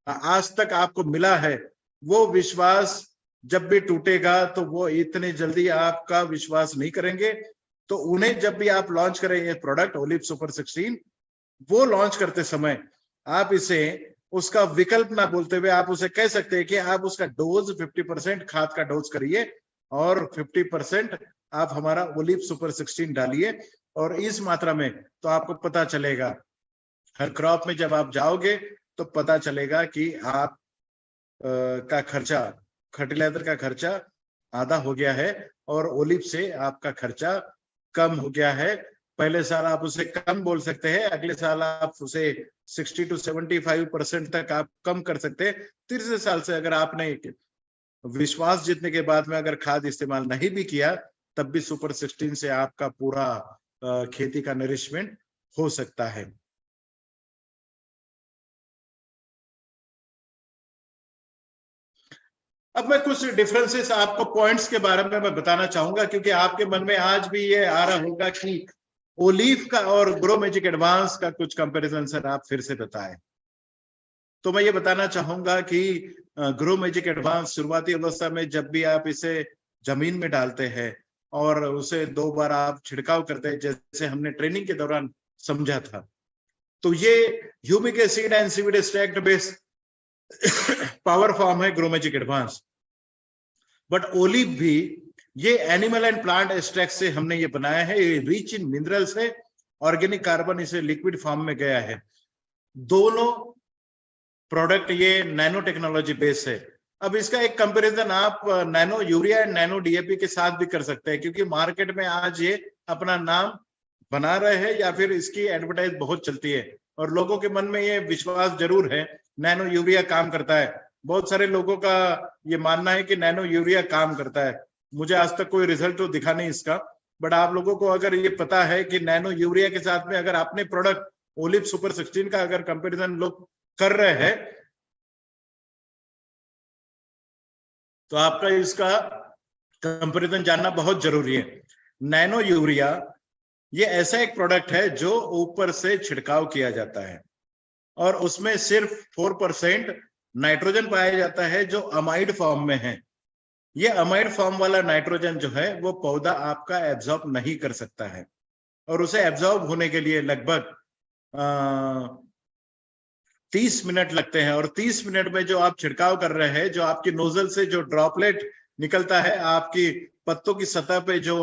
आज तक आपको मिला है वो विश्वास जब भी टूटेगा तो वो इतने जल्दी आपका विश्वास नहीं करेंगे। तो उन्हें जब भी आप लॉन्च करें ये प्रोडक्ट ओलिव सुपर 16, वो लॉन्च करते समय आप इसे उसका विकल्प ना बोलते हुए आप उसे कह सकते हैं कि आप उसका डोज 50% खाद का डोज करिए और 50% आप हमारा ओलिव सुपर 16 डालिए। और इस मात्रा में तो आपको पता चलेगा हर क्रॉप में जब आप जाओगे तो पता चलेगा कि आप का खर्चा, फर्टिलाइजर का खर्चा आधा हो गया है और ओलिव से आपका खर्चा कम हो गया है। पहले साल आप उसे कम बोल सकते हैं, अगले साल आप उसे 60 to 75% तक आप कम कर सकते हैं। तीसरे साल से अगर आपने विश्वास जीतने के बाद में अगर खाद इस्तेमाल नहीं भी किया तब भी सुपर 16 से आपका पूरा खेती का नरिशमेंट हो सकता है। अब मैं कुछ डिफरेंसेस आपको पॉइंट्स के बारे में मैं बताना चाहूंगा, क्योंकि आपके मन में आज भी ये आ रहा होगा कि ओलिव का और ग्रो मैजिक एडवांस का कुछ कंपैरिजन सर आप फिर से बताएं। तो मैं ये बताना चाहूंगा कि ग्रो मैजिक एडवांस शुरुआती अवस्था में जब भी आप इसे जमीन में डालते हैं और उसे 2 बार आप छिड़काव करते हैं जैसे हमने ट्रेनिंग के दौरान समझा था, तो ये humic acid and seaweed extract based power form है Grow Magic Advance. But olive भी ये एनिमल एंड प्लांट एक्सट्रैक्ट से हमने ये बनाया है, ये रिच इन मिनरल्स है, ऑर्गेनिक कार्बन इसे लिक्विड फॉर्म में गया है। दोनों प्रोडक्ट ये नैनो टेक्नोलॉजी बेस है। अब इसका एक कंपैरिजन आप nano urea and nano DAP के साथ भी कर सकते हैं, क्योंकि मार्केट में आज ये अपना नाम बना रहे हैं या फिर इसकी एडवर्टाइज बहुत चलती है और लोगों के मन में ये विश्वास जरूर है नैनो यूरिया काम करता है। बहुत सारे लोगों का ये मानना है कि नैनो यूरिया काम करता है। मुझे आज तक कोई रिजल्ट तो दिखा नहीं इसका, बट आप लोगों को अगर ये पता है कि नैनो यूरिया के साथ में अगर आपने प्रोडक्ट ओलिव सुपर 16 का अगर कंपैरिजन लोग कर रहे हैं तो आपका इसका कंपैरिजन जानना बहुत जरूरी है। नैनो यूरिया ये ऐसा एक प्रोडक्ट है जो ऊपर से छिड़काव किया जाता है और उसमें सिर्फ 4% नाइट्रोजन पाया जाता है जो अमाइड फॉर्म में है। ये अमाइड फॉर्म वाला नाइट्रोजन जो है वो पौधा आपका एब्जॉर्ब नहीं कर सकता है और उसे एब्जॉर्ब होने के लिए लगभग 30 मिनट लगते हैं। और 30 मिनट में जो आप छिड़काव कर रहे हैं, जो आपकी नोजल से जो ड्रॉपलेट निकलता है, आपकी पत्तों की सतह पे जो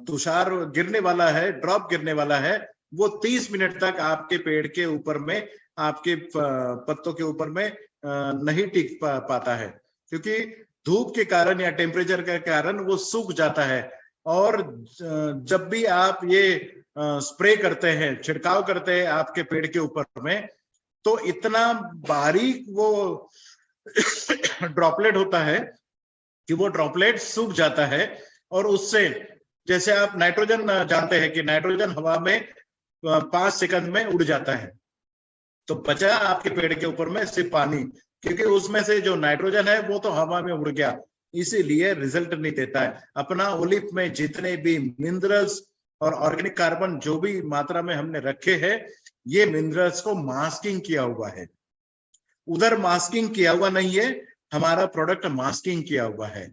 तुषार गिरने वाला है, ड्रॉप गिरने वाला है, वो 30 मिनट तक आपके पेड़ के ऊपर में, आपके पत्तों के ऊपर में नहीं टिक पाता है, क्योंकि धूप के कारण या टेम्परेचर के कारण वो सूख जाता है। और जब भी आप ये स्प्रे करते हैं, छिड़काव करते हैं आपके पेड़ के ऊपर में, तो इतना बारीक वो ड्रॉपलेट होता है कि वो ड्रॉपलेट सूख जाता है, और उससे, जैसे आप नाइट्रोजन जानते हैं कि नाइट्रोजन हवा में 5 सेकंड में उड़ जाता है, तो बचा आपके पेड़ के ऊपर में सिर्फ पानी, क्योंकि उसमें से जो नाइट्रोजन है वो तो हवा में उड़ गया, इसीलिए रिजल्ट नहीं देता है। अपना ओलिव में जितने भी मिनरल्स और ऑर्गेनिक कार्बन जो भी मात्रा में हमने रखे हैं, ये मिनरल्स को मास्किंग किया हुआ है। उधर मास्किंग किया हुआ नहीं है, हमारा प्रोडक्ट मास्किंग किया हुआ है।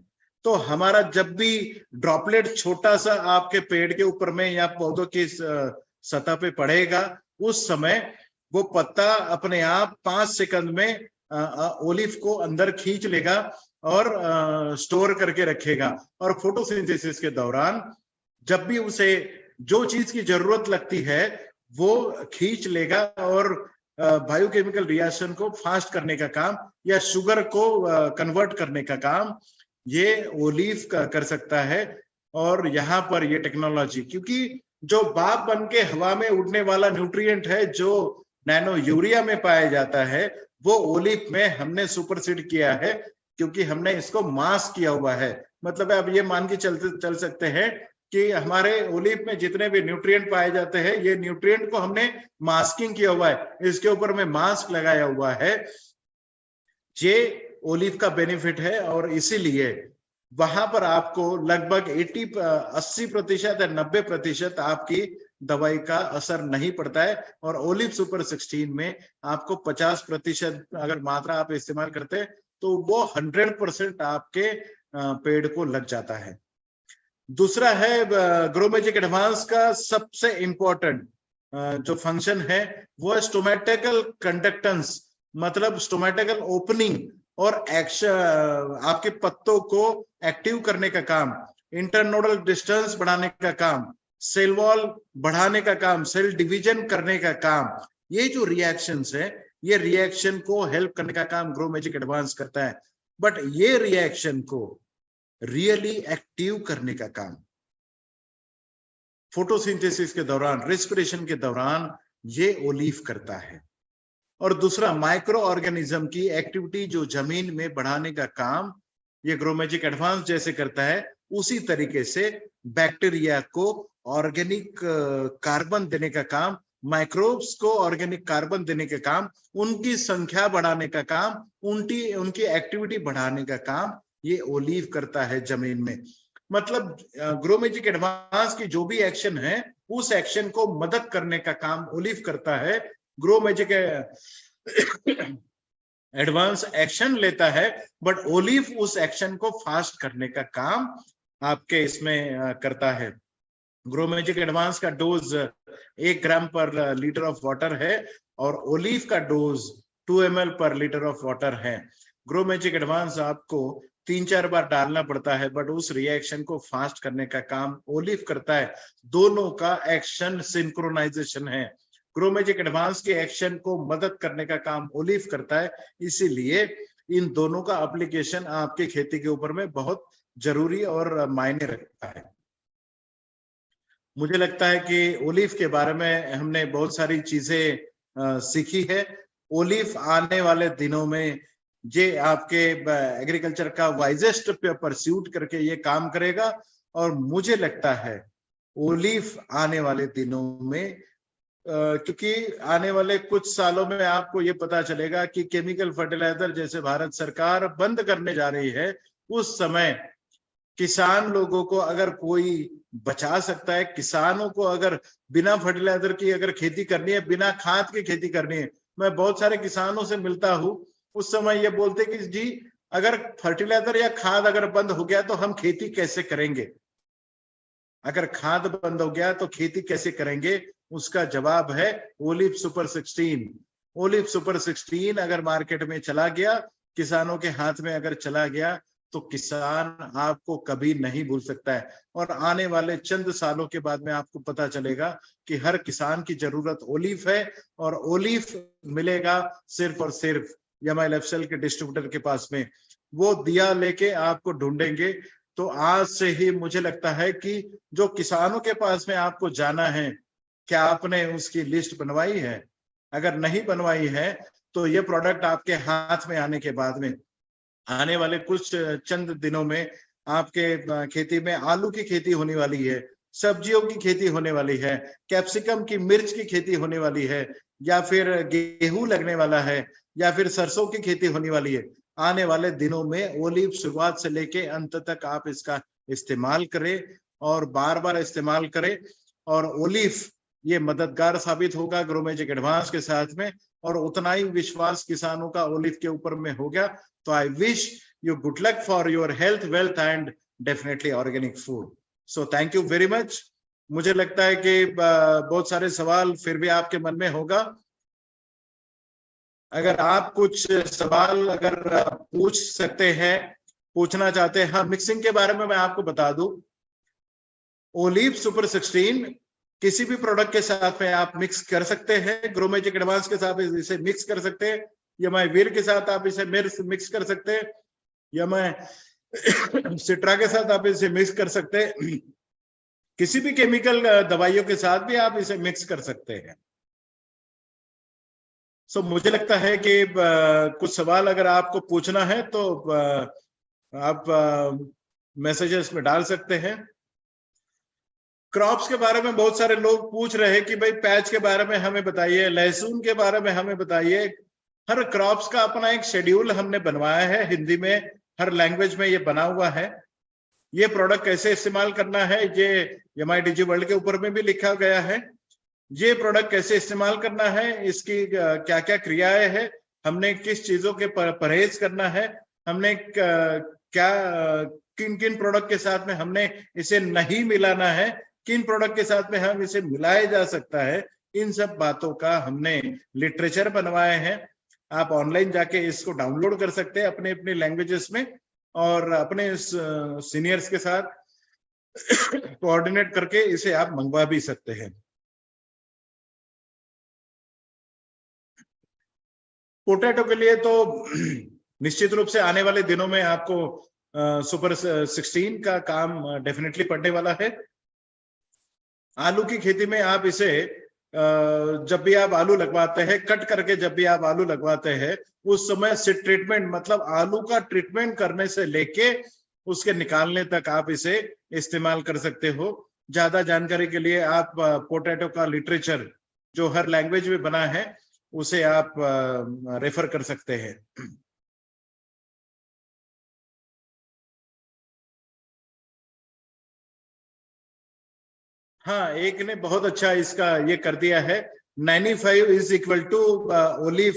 तो हमारा जब भी ड्रॉपलेट छोटा सा आपके पेड़ के ऊपर में या पौधों की सतह पे पड़ेगा, उस समय वो पत्ता अपने आप 5 सेकंड में ओलिव को अंदर खींच लेगा और स्टोर करके रखेगा। और फोटोसिंथेसिस के दौरान जब भी उसे जो चीज की जरूरत लगती है वो खींच लेगा, और बायोकेमिकल रिएक्शन को फास्ट करने का काम या शुगर को कन्वर्ट करने का काम ये ओलिव कर सकता है। और यहाँ पर ये टेक्नोलॉजी, क्योंकि जो भाप बन के हवा में उड़ने वाला न्यूट्रिएंट है जो नैनो यूरिया में पाया जाता है, वो ओलिव में हमने सुपरसीड किया है, क्योंकि हमने इसको मास्क किया हुआ है। मतलब आप ये मान के चल सकते हैं कि हमारे ओलिव में जितने भी न्यूट्रिएंट पाए जाते हैं, ये न्यूट्रिएंट को हमने मास्किंग किया हुआ है, इसके ऊपर में मास्क लगाया हुआ है। ये ओलिव का बेनिफिट है, और इसीलिए वहां पर आपको लगभग 80% या 90% आपकी दवाई का असर नहीं पड़ता है। और ओलिव सुपर 16 में आपको 50% अगर मात्रा आप इस्तेमाल करते हैं तो वो 100% आपके पेड़ को लग जाता है। दूसरा है ग्रोमैजिक एडवांस का सबसे इंपॉर्टेंट जो फंक्शन है वो है स्टोमेटिकल कंडक्टेंस, मतलब स्टोमेटिकल ओपनिंग और एक्शन, आपके पत्तों को एक्टिव करने का काम, इंटरनोडल डिस्टेंस बढ़ाने का काम, सेल वॉल बढ़ाने का काम, सेल डिवीजन करने का काम। ये जो रिएक्शंस है, ये रिएक्शन को हेल्प करने का काम ग्रोमैजिक एडवांस करता है। बट ये रिएक्शन को रियली एक्टिव करने का काम फोटोसिंथेसिस के दौरान, रेस्पिरेशन के दौरान ये ओलिव करता है। और दूसरा, माइक्रो ऑर्गेनिज्म की एक्टिविटी जो जमीन में बढ़ाने का काम ये ग्रोमैजिक एडवांस जैसे करता है, उसी तरीके से बैक्टीरिया को ऑर्गेनिक कार्बन देने का काम, माइक्रोब्स को ऑर्गेनिक कार्बन देने का काम, उनकी संख्या बढ़ाने का काम, उनकी एक्टिविटी बढ़ाने का काम ये ओलिव करता है जमीन में। मतलब ग्रोमैजिक एडवांस की जो भी एक्शन है, उस एक्शन को मदद करने का काम ओलिव करता है। ग्रोमैजिक एडवांस एक्शन लेता है, बट ओलिव उस एक्शन को फास्ट करने का काम आपके इसमें करता है। ग्रोमैजिक एडवांस का डोज 1 ग्राम पर लीटर ऑफ वाटर है, और ओलिव का डोज 2 ml पर लीटर ऑफ वाटर है। ग्रोमैजिक एडवांस आपको 3-4 बार डालना पड़ता है, बट उस रिएक्शन को फास्ट करने का काम ओलिव करता है। दोनों का एक्शन सिंक्रोनाइजेशन है। ग्रोमैजिक एडवांस के एक्शन को मदद करने का काम ओलिव करता है, इसीलिए इन दोनों का एप्लीकेशन आपके खेती के ऊपर में बहुत जरूरी और मायने रखता है। मुझे लगता है कि ओलिव के बारे में हमने बहुत सारी चीजें सीखी है। ओलिव आने वाले दिनों में ये आपके एग्रीकल्चर का वाइजेस्ट परस्यूट करके ये काम करेगा, और मुझे लगता है ओलिव आने वाले दिनों में क्योंकि आने वाले कुछ सालों में आपको ये पता चलेगा कि केमिकल फर्टिलाइजर जैसे भारत सरकार बंद करने जा रही है, उस समय किसान लोगों को अगर कोई बचा सकता है, किसानों को अगर बिना फर्टिलाइजर की अगर खेती करनी है, बिना खाद की खेती करनी है, मैं बहुत सारे किसानों से मिलता हूं, उस समय ये बोलते कि जी अगर फर्टिलाइजर या खाद अगर बंद हो गया तो हम खेती कैसे करेंगे, अगर खाद बंद हो गया तो खेती कैसे करेंगे। उसका जवाब है ओलिव सुपर 16। ओलिव सुपर 16 अगर मार्केट में चला गया, किसानों के हाथ में अगर चला गया, तो किसान आपको कभी नहीं भूल सकता है। और आने वाले चंद सालों के बाद में आपको पता चलेगा कि हर किसान की जरूरत ओलिव है, और ओलिव मिलेगा सिर्फ और सिर्फ YMIL FCL के डिस्ट्रीब्यूटर के पास में। वो दिया लेके आपको ढूंढेंगे, तो आज से ही मुझे लगता है कि जो किसानों के पास में आपको जाना है, क्या आपने उसकी लिस्ट बनवाई है? अगर नहीं बनवाई है तो ये प्रोडक्ट आपके हाथ में आने के बाद में आने वाले कुछ चंद दिनों में आपके खेती में आलू की खेती होने वाली है, सब्जियों की खेती होने वाली है, कैप्सिकम की, मिर्च की खेती होने वाली है, या फिर गेहूं लगने वाला है, या फिर सरसों की खेती होने वाली है। आने वाले दिनों में ओलिव शुरुआत से लेके अंत तक आप इसका इस्तेमाल करें और बार बार इस्तेमाल करें। और ओलिव ये मददगार साबित होगा ग्रो मैजिक एडवांस के साथ में, और उतना ही विश्वास किसानों का ओलिव के ऊपर में हो गया। तो I wish you good luck for your health, wealth and definitely organic food. So thank you very much. मुझे लगता है कि बहुत सारे सवाल फिर भी आपके मन में होगा। अगर आप कुछ सवाल अगर पूछ सकते हैं, पूछना चाहते हैं। हाँ, मिक्सिंग के बारे में मैं आपको बता दूं, ओलिव सुपर 16 किसी भी प्रोडक्ट के साथ में आप मिक्स कर सकते हैं। ग्रो मैजिक एडवांस के साथ इसे मिक्स कर सकते हैं, या मैं वीर के साथ आप इसे मिक्स कर सकते हैं, या मैं सिट्रा के साथ आप इसे मिक्स कर सकते हैं। किसी भी केमिकल दवाइयों के साथ भी आप इसे मिक्स कर सकते हैं। सो मुझे लगता है कि कुछ सवाल अगर आपको पूछना है तो आप मैसेजेस में डाल सकते हैं। क्रॉप्स के बारे में बहुत सारे लोग पूछ रहे हैं कि भाई पैच के बारे में हमें बताइए, लहसुन के बारे में हमें बताइए। हर क्रॉप्स का अपना एक शेड्यूल हमने बनवाया है, हिंदी में हर लैंग्वेज में ये बना हुआ है। ये प्रोडक्ट कैसे इस्तेमाल करना है ये MIDG वर्ल्ड के ऊपर में भी लिखा गया है। ये प्रोडक्ट कैसे इस्तेमाल करना है, इसकी क्या क्या क्रियाएं हैं, हमने किस चीजों के परहेज करना है, हमने क्या किन किन प्रोडक्ट के साथ में हमने इसे नहीं मिलाना है, किन प्रोडक्ट के साथ में हम इसे मिलाया जा सकता है, इन सब बातों का हमने लिटरेचर बनवाए हैं। आप ऑनलाइन जाके इसको डाउनलोड कर सकते हैं अपने अपने लैंग्वेजेस में, और अपने सीनियर्स के साथ कोऑर्डिनेट करके इसे आप मंगवा भी सकते हैं। पोटैटो के लिए तो निश्चित रूप से आने वाले दिनों में आपको सुपर 16 का काम डेफिनेटली पड़ने वाला है। आलू की खेती में आप इसे जब भी आप आलू लगवाते हैं, कट करके जब भी आप आलू लगवाते हैं, उस समय सीड ट्रीटमेंट, मतलब आलू का ट्रीटमेंट करने से लेके उसके निकालने तक आप इसे इस्तेमाल कर सकते हो। ज्यादा जानकारी के लिए आप पोटैटो का लिटरेचर जो हर लैंग्वेज में बना है उसे आप रेफर कर सकते हैं। हाँ, एक ने बहुत अच्छा इसका ये कर दिया है, 95 इज इक्वल टू ओलिव,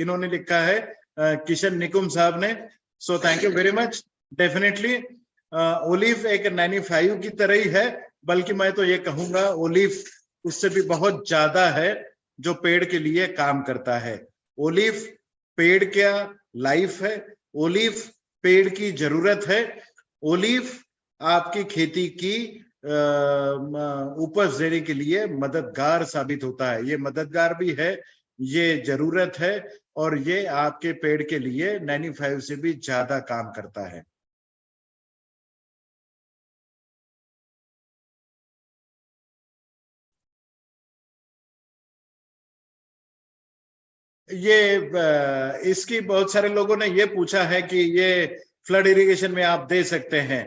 इन्होंने लिखा है किशन निकुम साहब ने। सो thank you very much. Definitely olive एक 95 की तरह ही है, बल्कि मैं तो ये कहूंगा ओलिव उससे भी बहुत ज्यादा है, जो पेड़ के लिए काम करता है। ओलिव पेड़ क्या लाइफ है, ओलिव पेड़ की जरूरत है, ओलिव आपकी खेती की उपज देने के लिए मददगार साबित होता है। ये मददगार भी है, ये जरूरत है, और ये आपके पेड़ के लिए 95 से भी ज्यादा काम करता है। ये इसकी बहुत सारे लोगों ने ये पूछा है कि ये फ्लड इरिगेशन में आप दे सकते हैं।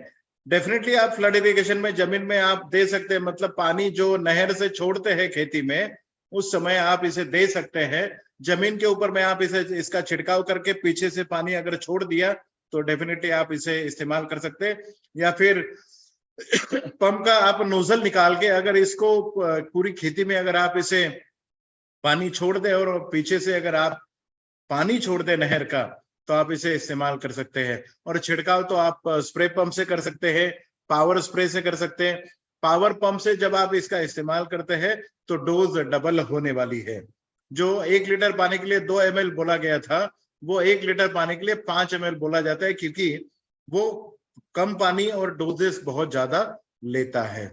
डेफिनेटली आप फ्लड इरिगेशन में जमीन में आप दे सकते हैं, मतलब पानी जो नहर से छोड़ते हैं खेती में, उस समय आप इसे दे सकते हैं। जमीन के ऊपर में आप इसे इसका छिड़काव करके पीछे से पानी अगर छोड़ दिया तो डेफिनेटली आप इसे इस्तेमाल कर सकते हैं। या फिर पंप का आप नोजल निकाल के अगर इसको पूरी खेती में अगर आप इसे पानी छोड़ दे, और पीछे से अगर आप पानी छोड़ दे नहर का, तो आप इसे इस्तेमाल कर सकते हैं। और छिड़काव तो आप स्प्रे पंप से कर सकते हैं, पावर स्प्रे से कर सकते हैं। पावर पंप से जब आप इसका इस्तेमाल करते हैं तो डोज डबल होने वाली है। जो 1 लीटर पानी के लिए 2 ml बोला गया था, वो 1 लीटर पानी के लिए 5 ml बोला जाता है, क्योंकि वो कम पानी और डोजेस बहुत ज्यादा लेता है।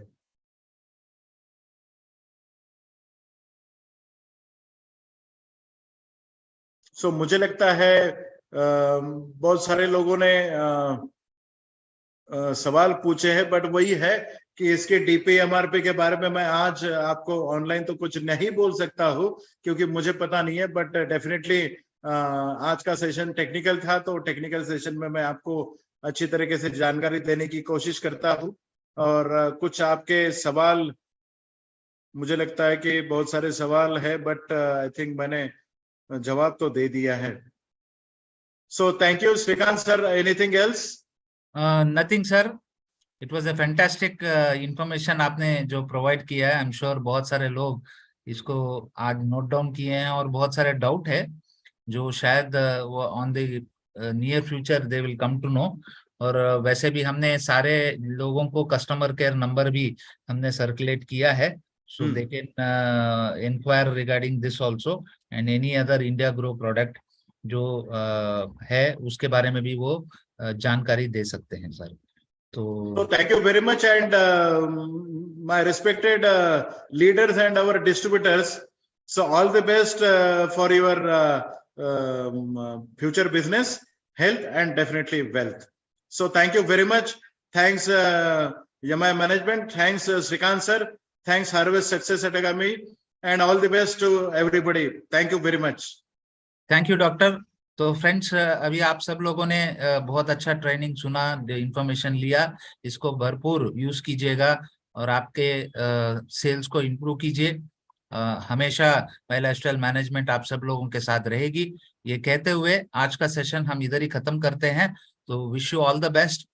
सो मुझे लगता है बहुत सारे लोगों ने सवाल पूछे हैं, बट वही है कि इसके डीपी एमआरपी के बारे में मैं आज आपको ऑनलाइन तो कुछ नहीं बोल सकता हूँ क्योंकि मुझे पता नहीं है, बट डेफिनेटली आज का सेशन टेक्निकल था, तो टेक्निकल सेशन में मैं आपको अच्छी तरीके से जानकारी देने की कोशिश करता हूँ। और कुछ आपके सवाल, मुझे लगता है कि बहुत सारे सवाल है, बट आई थिंक मैंने जवाब तो दे दिया है। So thank you Shrikant sir, anything else? Nothing sir, it was a fantastic information आपने जो प्रोवाइड किया है। आई एम श्योर बहुत सारे लोग इसको आज नोट डाउन किए हैं और बहुत सारे डाउट है जो शायद वो on the near future they will come to know. और वैसे भी हमने सारे लोगों को कस्टमर केयर नंबर भी हमने सर्कुलेट किया है, so they can enquire regarding this also and any other India Grow product जो है उसके बारे में भी वो जानकारी दे सकते हैं सर। So तो thank you very much, and my respected leaders and our distributors. So all the best for your future business, health, and definitely wealth. So thank you very much. Thanks Yamai management. Thanks Srikant sir. Thanks Harvest Success Academy, and all the best to everybody. Thank you very much. Thank you doctor. तो friends, अभी आप सब लोगों ने बहुत अच्छा training सुना, information लिया, इसको भरपूर यूज कीजिएगा और आपके सेल्स को इम्प्रूव कीजिए। हमेशा माय लाइफस्टाइल मैनेजमेंट आप सब लोगों के साथ रहेगी। ये कहते हुए आज का सेशन हम इधर ही खत्म करते हैं। तो wish you all the best.